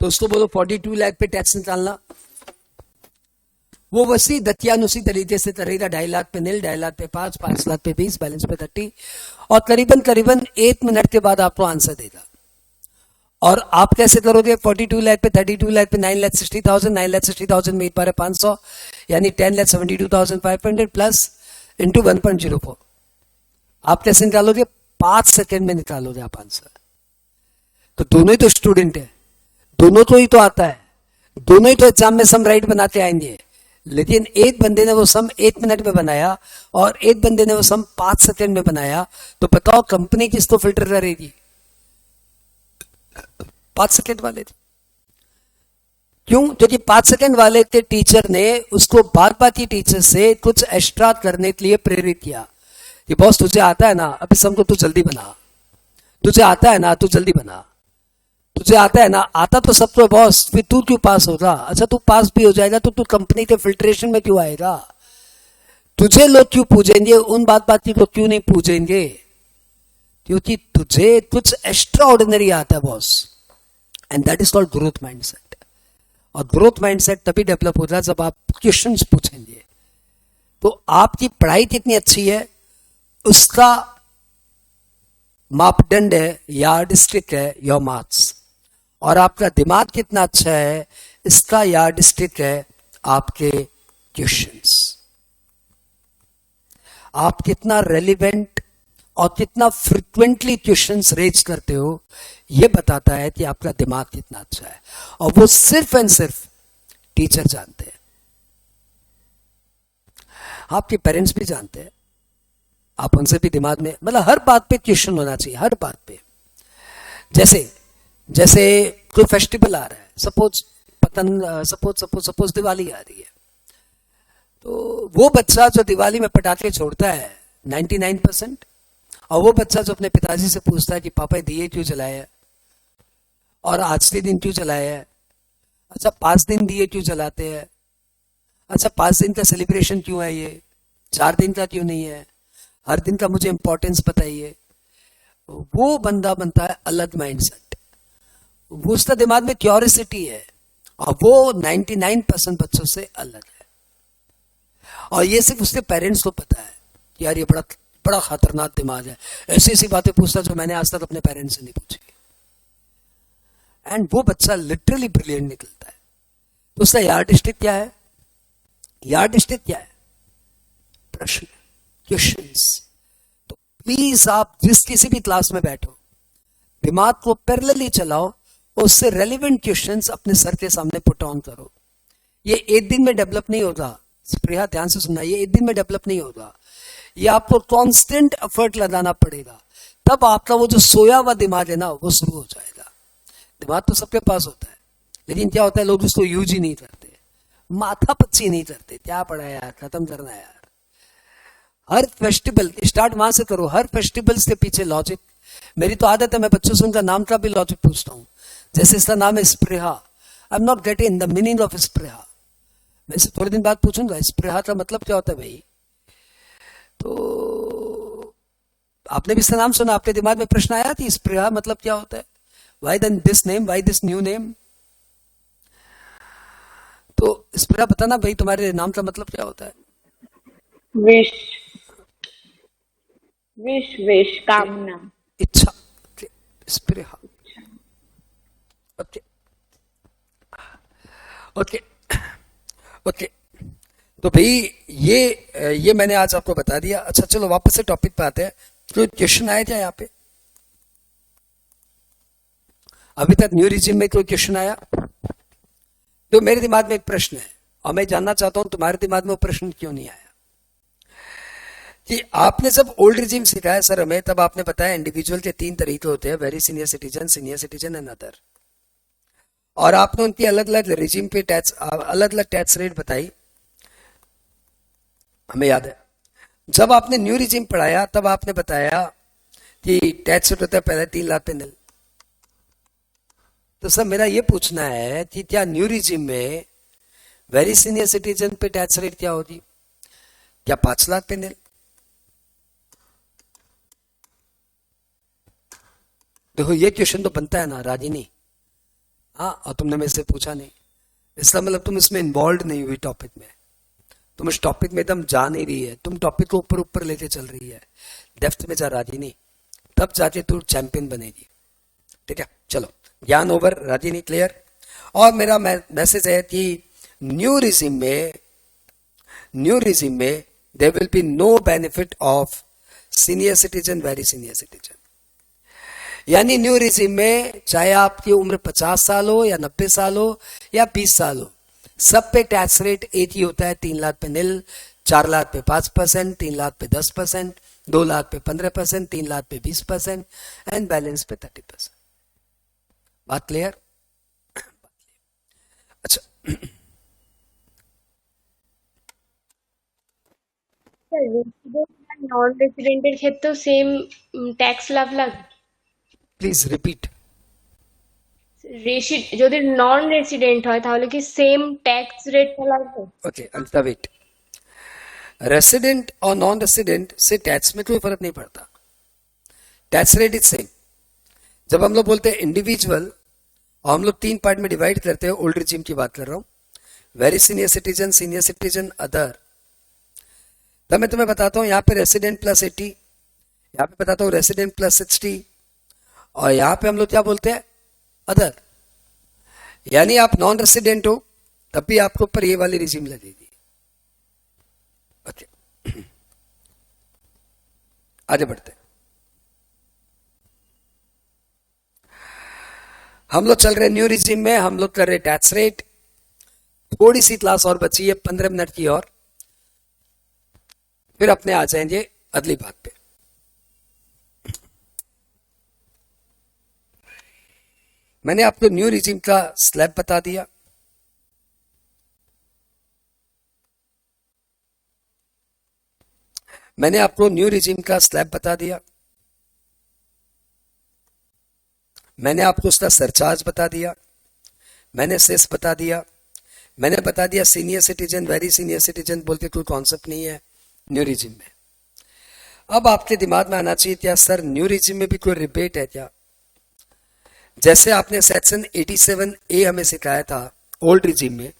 तो उसको बोलो 42 लाख पे टैक्स निकालना। वो वैसी दतियानुसी तरीके से करेगा, 2.5 लाख पे 0, 2.5 लाख पे 5, 5 लाख पे 20, बैलेंस पे 30, और करीबन 1 मिनट के बाद आपको आंसर देगा। और आप कैसे करोगे? 42 लाख पे 32 लाख पे 9,60,000, 9,60,000 में 500, यानी 10,72,500 प्लस इंटू 1.04। आप कैसे निकालोगे? 5 सेकेंड में निकालोगे आप आंसर। तो दोनों ही तो स्टूडेंट है, दोनों को ही तो आता है, दोनों ही तो एग्जाम में सम राइट बनाते आएंगे। लेकिन एक बंदे ने वो सम 1 मिनट में बनाया और एक बंदे ने वो सम 5 सेकेंड में बनाया। तो बताओ कंपनी किसको फिल्टर करेगी? 5 सेकेंड वाले। क्यों? क्योंकि 5 सेकंड वाले के टीचर ने उसको बाकी टीचर से कुछ एक्स्ट्रा करने के लिए प्रेरित किया कि बॉस तुझे आता है ना, अब इस सम को तू जल्दी बना, तुझे आता है ना, तू जल्दी बना, तुझे आता है ना, आता तो सब तो बॉस, फिर तू क्यों पास होगा? अच्छा तू पास भी हो जाएगा तो तू कंपनी के फिल्ट्रेशन में क्यों आएगा? तुझे लोग क्यों पूजेंगे? उन बात को क्यों नहीं पूजेंगे? क्योंकि तुझे कुछ एक्स्ट्रा ऑर्डिनरी आता है boss, and that is called growth mindset. और ग्रोथ माइंडसेट तभी डेवलप होता है जब आप क्वेश्चंस पूछेंगे। तो आपकी पढ़ाई कितनी अच्छी है उसका मापदंड है यार्डस्टिक है योर मार्क्स, और आपका दिमाग कितना अच्छा है इसका यार्डस्टिक है आपके क्वेश्चंस। आप कितना रेलिवेंट और कितना फ्रिक्वेंटली क्वेश्चंस रेज करते हो यह बताता है कि आपका दिमाग कितना अच्छा है, और वो सिर्फ एंड सिर्फ टीचर जानते हैं, आपके पेरेंट्स भी जानते हैं। आप उनसे भी दिमाग में मतलब हर बात पे क्वेश्चन होना चाहिए, हर बात पे। जैसे कोई फेस्टिवल आ रहा है, सपोज दिवाली आ रही है, तो वो बच्चा जो दिवाली में पटाखे छोड़ता है 99%, और वो बच्चा जो अपने पिताजी से पूछता है कि पापा दिए क्यों जलाए हैं और आज के दिन क्यों जलाए हैं, अच्छा 5 दिन दिए क्यों जलाते हैं, अच्छा 5 दिन का सेलिब्रेशन क्यों है, ये 4 दिन का क्यों नहीं है, हर दिन का मुझे इंपॉर्टेंस बताइए, वो बंदा बनता है अलग माइंडसेट। वो उसका दिमाग में क्यूरियोसिटी है और वो 99% बच्चों से अलग है, और ये सिर्फ उसके पेरेंट्स को पता है कि यार ये बड़ा खतरनाक दिमाग है, ऐसी ऐसी बातें पूछता जो मैंने आज तक अपने पेरेंट्स से नहीं पूछी, एंड वो बच्चा लिटरली ब्रिलियंट निकलता है। तो उसका यार्डस्टिक क्या है? यार्डस्टिक क्या है? प्रश्न, क्वेश्चंस। तो प्लीज आप जिस किसी भी क्लास में बैठो, दिमाग को पैरेलली चलाओ, उससे रेलिवेंट क्वेश्चंस अपने सर के सामने पुट ऑन करो। ये एक दिन में डेवलप नहीं होगा, स्प्रेहा ध्यान से सुनना, ये एक दिन में डेवलप नहीं होगा, ये आपको कांस्टेंट एफर्ट लगाना पड़ेगा, तब आपका वो जो सोया हुआ दिमाग है ना वो शुरू हो जाएगा। दिमाग तो सबके पास होता है, लेकिन क्या होता है लोग उसको यूज ही नहीं करते, माथा पच्ची नहीं करते, क्या पड़ा यार, खत्म करना है यार। हर फेस्टिवल स्टार्ट वहां से करो, हर फेस्टिवल्स के पीछे लॉजिक। मेरी तो आदत है मैं बच्चों से उनका नाम का भी लॉजिक पूछता हूँ, जैसे इसका नाम है Spreha, I am not getting the meaning of Spreha, मैं इसे थोड़े दिन बाद पूछूंगा स्प्रेहा का मतलब क्या होता है भाई। तो आपने भी इसका नाम सुना, आपके दिमाग में प्रश्न आया कि स्प्रेहा मतलब क्या होता है, why then this name, why this new name. तो स्प्रेहा बताना भाई तुम्हारे नाम का मतलब क्या होता है? विश, विश कामना, इच्छा। स्प्रेहा, ओके ओके ओके। तो भाई ये मैंने आज आपको बता दिया। अच्छा चलो वापस से टॉपिक पे आते हैं। कोई क्वेश्चन आया क्या यहाँ पे? अभी तक न्यू रिजिम में कोई क्वेश्चन आया? तो मेरे दिमाग में एक प्रश्न है और मैं जानना चाहता हूं तुम्हारे दिमाग में वो प्रश्न क्यों नहीं आया। कि आपने जब ओल्ड रिजिम सिखाया सर हमें, तब आपने बताया इंडिविजुअल के 3 तरीके होते हैं, very senior citizen and other, और आपने उनकी अलग अलग रिजिम पे टैक्स, अलग अलग टैक्स रेट बताई, हमें याद है। जब आपने न्यू रिजिम पढ़ाया तब आपने बताया कि टैक्स रेट होता है पहले 3 लाख पे निल। तो सर मेरा ये पूछना है कि क्या न्यू रिजिम में वेरी सीनियर सिटीजन पे टैक्स रेट क्या होगी, क्या 5 लाख पे निल? देखो ये क्वेश्चन तो बनता है ना रागिनी, हाँ, और तुमने मेरे से पूछा नहीं, इसका मतलब तुम इसमें इन्वॉल्व नहीं हुई टॉपिक में, तुम इस टॉपिक में एकदम जा नहीं रही है, तुम टॉपिक को ऊपर ऊपर लेके चल रही है, डेप्थ में जा रागिनी, तब जाके तू चैंपियन बनेगी। ठीक है चलो, ज्ञान ओवर रागिनी, क्लियर। और मेरा मैसेज है कि न्यू रिजिम में there will be no benefit of senior citizen, very senior citizen. यानी न्यू रिजिम में चाहे आपकी उम्र 50 साल हो या 90 साल हो या 20 साल हो, सब पे टैक्स रेट एक ही होता है, 3 लाख पे निल, 4 लाख पे 5%, 3 लाख पे 10%, 2 लाख पे 15%, 3 लाख पे 20% एंड बैलेंस पे 30%। बात क्लियर? अच्छा, নন রেসিডেন্টের ক্ষেত্রেও same tax love please repeat. যদি নন রেসিডেন্ট হয় তাহলে কি সেম ট্যাক্স রেটটা লাগবে? Okay, Ankita wait. रेसिडेंट और नॉन रेसिडेंट से टैक्स में कोई फर्क नहीं पड़ता, टैक्स रेट इज सेम। जब हम लोग बोलते हैं इंडिविजुअल, और हम लोग 3 पार्ट में डिवाइड करते हैं, ओल्ड रिजीम की बात कर रहा हूं, वेरी सीनियर सिटीजन, अदर। तब मैं तुम्हें बताता हूं, यहां पे रेसिडेंट प्लस 80, यहां पे बताता हूं रेसिडेंट प्लस 60, और यहां पे हम लोग क्या बोलते हैं, अदर। यानी आप नॉन रेसिडेंट हो तब भी आपके ऊपर ये वाली रिजीम लगेगी। ओके, आगे बढ़ते हैं। हम लोग चल रहे न्यू रिजीम में, हम लोग कर रहे टैक्स रेट। थोड़ी सी क्लास और बची है, 15 मिनट की और, फिर अपने आ जाएंगे अगली बात पे। मैंने आपको न्यू रिजीम का स्लैब बता दिया। मैंने आपको न्यू रिजीम का स्लैब बता दिया। मैंने आपको उसका सरचार्ज बता दिया। मैंने सेस बता दिया। मैंने बता दिया senior citizen, very senior citizen बोल के कोई कॉन्सेप्ट नहीं है न्यू रिजीम में। अब आपके दिमाग में आना चाहिए क्या सर न्यू रिजीम में भी कोई रिबेट है क्या? जैसे आपने सेक्शन 87A हमें सिखाया था ओल्ड रिजीम में,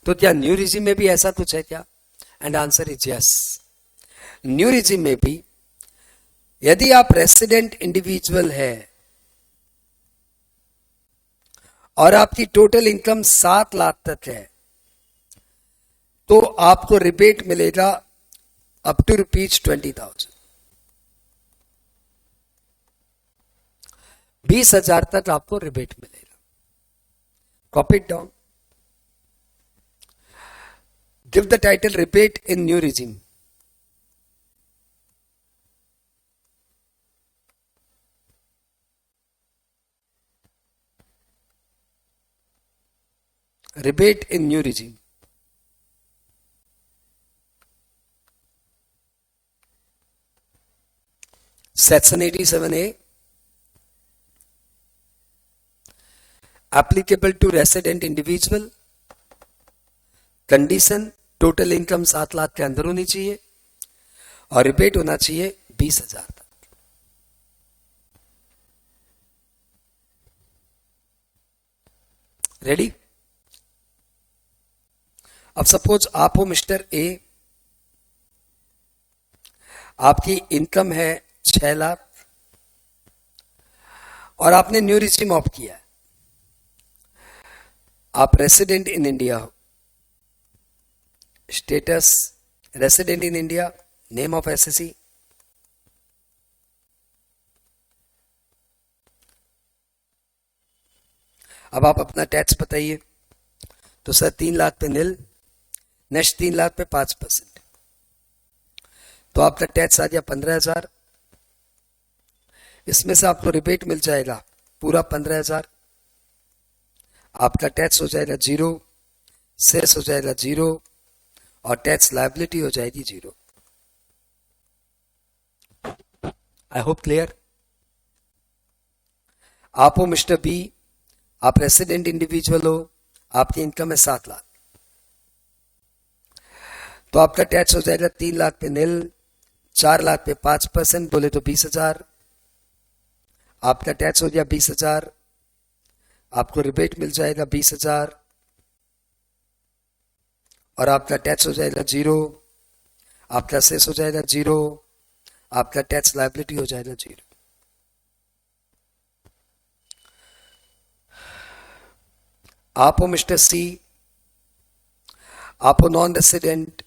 तो क्या न्यू रिजीम में भी ऐसा कुछ है क्या? And answer is yes. New regime में भी यदि आप रेसिडेंट इंडिविजुअल है और आपकी टोटल इनकम 7 लाख तक है, तो आपको रिबेट मिलेगा अप टू ₹20,000, 20,000 तक आपको रिबेट मिलेगा। Copy it down, give the title rebate in new regime. Rebate in new regime. Section 87A, applicable to resident individual, condition total income 7 lakh के अंदर होनी चाहिए और रिबेट होना चाहिए 20,000 तक। रेडी? अब सपोज आप हो मिस्टर ए, आपकी इनकम है 6 लाख और आपने न्यू रिजीम ऑप्ट किया है। आप रेसिडेंट इन इंडिया हो, status resident in India, name of SSC, अब आप अपना टैक्स बताइए। तो सर 3 लाख पे निल, नेक्स्ट 3 लाख पे 5%, तो आपका टैक्स आ गया 15,000। इसमें से आपको रिबेट मिल जाएगा पूरा 15,000। आपका टैक्स हो जाएगा 0, सेस हो जाएगा 0 और टैक्स लायबिलिटी हो जाएगी 0। I hope clear. आप हो मिस्टर बी, आप रेसिडेंट इंडिविजुअल हो, आपकी इनकम है 7 लाख, तो आपका टैक्स हो जाएगा 3 लाख पे निल, 4 लाख पे 5% बोले तो 20,000। आपका टैक्स हो गया 20,000, आपको रिबेट मिल जाएगा 20,000 और आपका टैक्स हो जाएगा 0, आपका सेस हो जाएगा 0, आपका टैक्स लायबिलिटी हो जाएगा 0। आप हो मिस्टर सी, आप हो नॉन रेसिडेंट,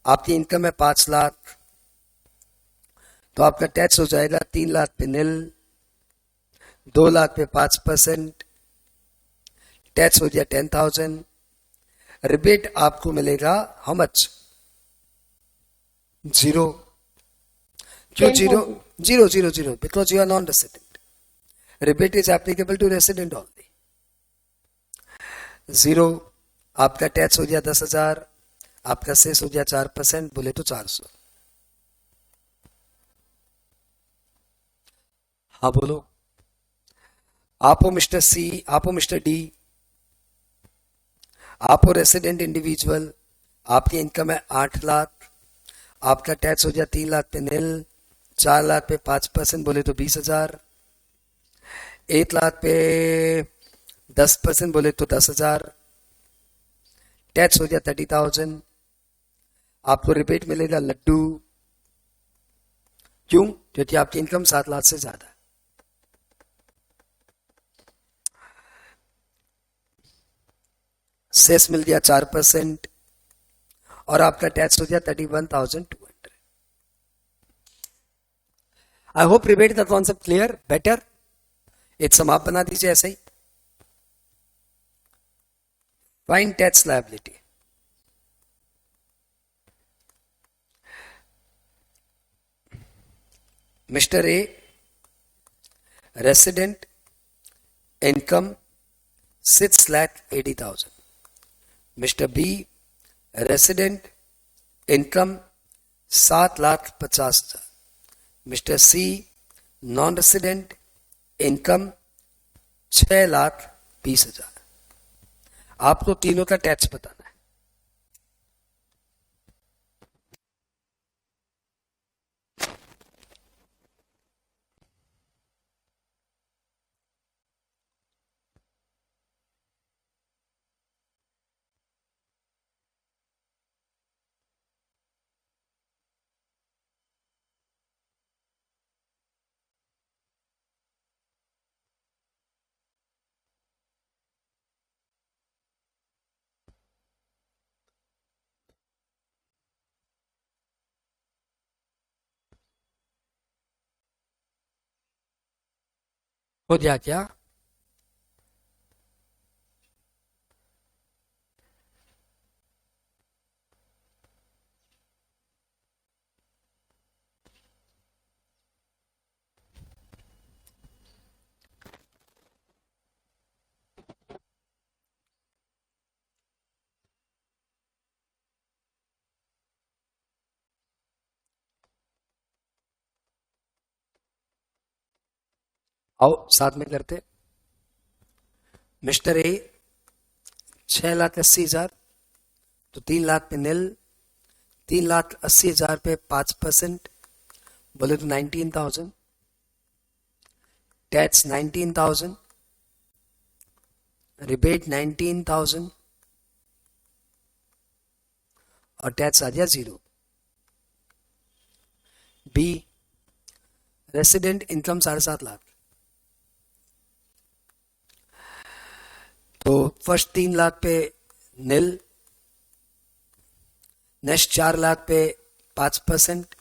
आपकी इनकम है 5 लाख, तो आपका टैक्स हो जाएगा 3 लाख पे निल, 2 लाख पे 5%, टैक्स हो गया 10,000। रिबेट आपको मिलेगा हाउ मच? 0। क्यों 0? 0 0 0 because you are non resident. Rebate is applicable to resident only. 0, आपका टैक्स हो गया 10,000, आपका सेस हो गया 4%, बोले तो 400। हाँ बोलो। आप हो मिस्टर सी, आप हो मिस्टर डी, आप हो रेसिडेंट इंडिविजुअल, आपकी इनकम है 8 लाख, आपका टैक्स हो गया 3 लाख पे निल, 4 लाख पे 5% बोले तो 20,000, 1 लाख पे 10% बोले तो 10,000, टैक्स हो गया 30,000, आपको रिबेट मिलेगा लड्डू। क्यों? क्योंकि आपकी इनकम 7 लाख से ज्यादा है। सेस मिल गया 4% और आपका टैक्स हो गया 31,200। आई होप रिबेट का कॉन्सेप्ट क्लियर, बेटर। एक सम आप बना दीजिए ऐसे ही। Find tax liability. Mister A, resident, income 6,80,000। Mister B, resident, income 7,50,000। Mister C, non resident, income 6,20,000। आपको तीनों का टैक्स बताना है। हो गया क्या? आओ साथ में करते। मिस्टर ए 6,80,000, तो 3 लाख पे निल, 3,80,000 पे 5% बोले तो 19,000, टैक्स 19,000, रिबेट 19,000 और टैक्स आ गया 0। बी, रेसिडेंट, इनकम 7.5 लाख, तो फर्स्ट 3 लाख पे निल, नेक्स्ट 4 लाख पे 5%,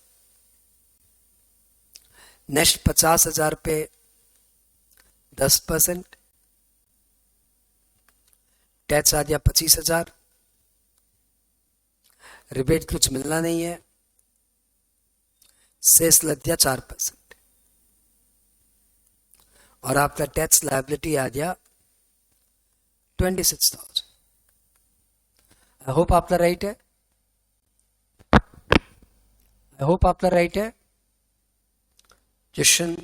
नेक्स्ट 50,000 पे 10%, टैक्स आ गया 25,000, रिबेट कुछ मिलना नहीं है, सेस लग गया 4% और आपका टैक्स लायबिलिटी आ गया 26,000। आई होप आपका राइट है। आई होप आपका राइट है। Question,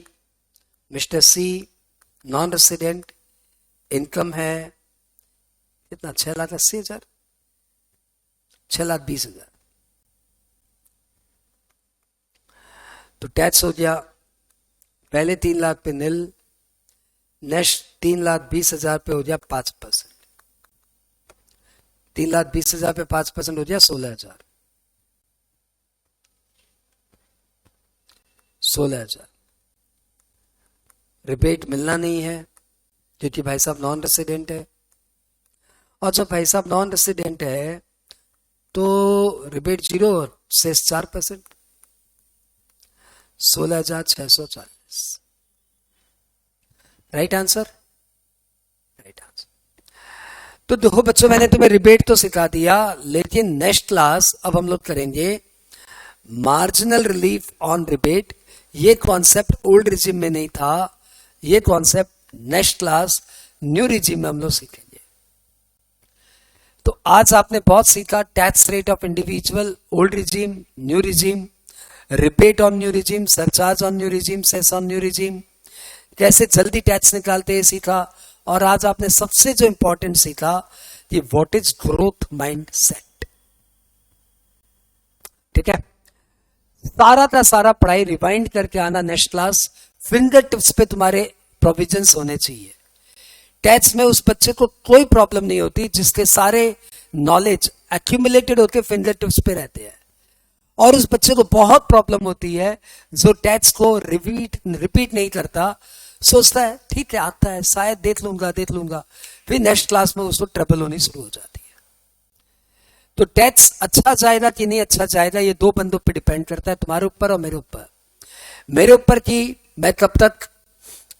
mister C, non resident, income है कितना? 6,80,000, 6,20,000, तो टैक्स हो गया पहले 3 लाख पे निल, नेक्स्ट 3,20,000 पे हो गया 5%, 3,20,000 पे 5% हो गया 16,000, 16,000। रिबेट मिलना नहीं है क्योंकि भाई साहब नॉन रेसिडेंट है, और जब भाई साहब नॉन रेसिडेंट है तो रिबेट 0 और cess 4%, 16,640। Right answer, right answer. तो देखो बच्चों, मैंने तुम्हें रिबेट तो सिखा दिया, लेकिन नेक्स्ट क्लास अब हम लोग करेंगे मार्जिनल रिलीफ ऑन रिबेट। ये कॉन्सेप्ट ओल्ड रिजिम में नहीं था, ये concept next class new regime में हम लोग सीखेंगे। तो आज आपने बहुत सीखा tax rate of individual, old regime, new regime, rebate on new regime, surcharge on new regime, cess on new regime, कैसे जल्दी टैक्स निकालते हैं सीखा। और आज आपने सबसे जो इंपॉर्टेंट सीखा कि what is growth mind set. ठीक है, सारा का सारा पढ़ाई रिवाइंड करके आना नेक्स्ट क्लास। फिंगर टिप्स पे तुम्हारे प्रोविजंस होने चाहिए। टैक्स में उस बच्चे को कोई प्रॉब्लम नहीं होती जिसके सारे नॉलेज एक्यूमुलेटेड होकर फिंगर टिप्स पे रहते हैं, और उस बच्चे को बहुत प्रॉब्लम होती है जो टैक्स को रिपीट नहीं करता, सोचता है ठीक है आता है शायद देख लूंगा, फिर नेक्स्ट क्लास में उसको ट्रबल होनी शुरू हो जाती है। तो टैक्स अच्छा जाएगा कि नहीं अच्छा जाएगा ये दो बंदों पे डिपेंड करता है, तुम्हारे ऊपर और मेरे ऊपर कि मैं कब तक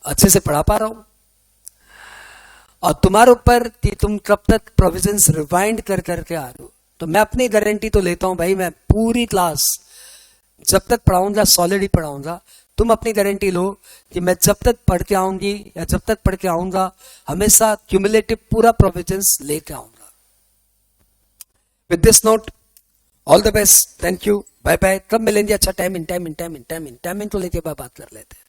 अच्छे से पढ़ा पा रहा हूं, और तुम्हारे ऊपर कि तुम कब तक प्रोविजंस रिवाइंड कर करके आ रहे हो। तो मैं अपनी गारंटी तो लेता हूं भाई, मैं पूरी क्लास जब तक पढ़ाऊंगा सॉलिड ही पढ़ाऊंगा। तुम अपनी गारंटी लो कि मैं जब तक पढ़ के आऊंगी या जब तक पढ़ के आऊंगा हमेशा क्यूमुलेटिव पूरा प्रोविजंस लेके आऊंगा। With this note all the best, thank you, bye bye. कब मिलेंगे अच्छा टाइम इन को लेके बात कर लेते हैं।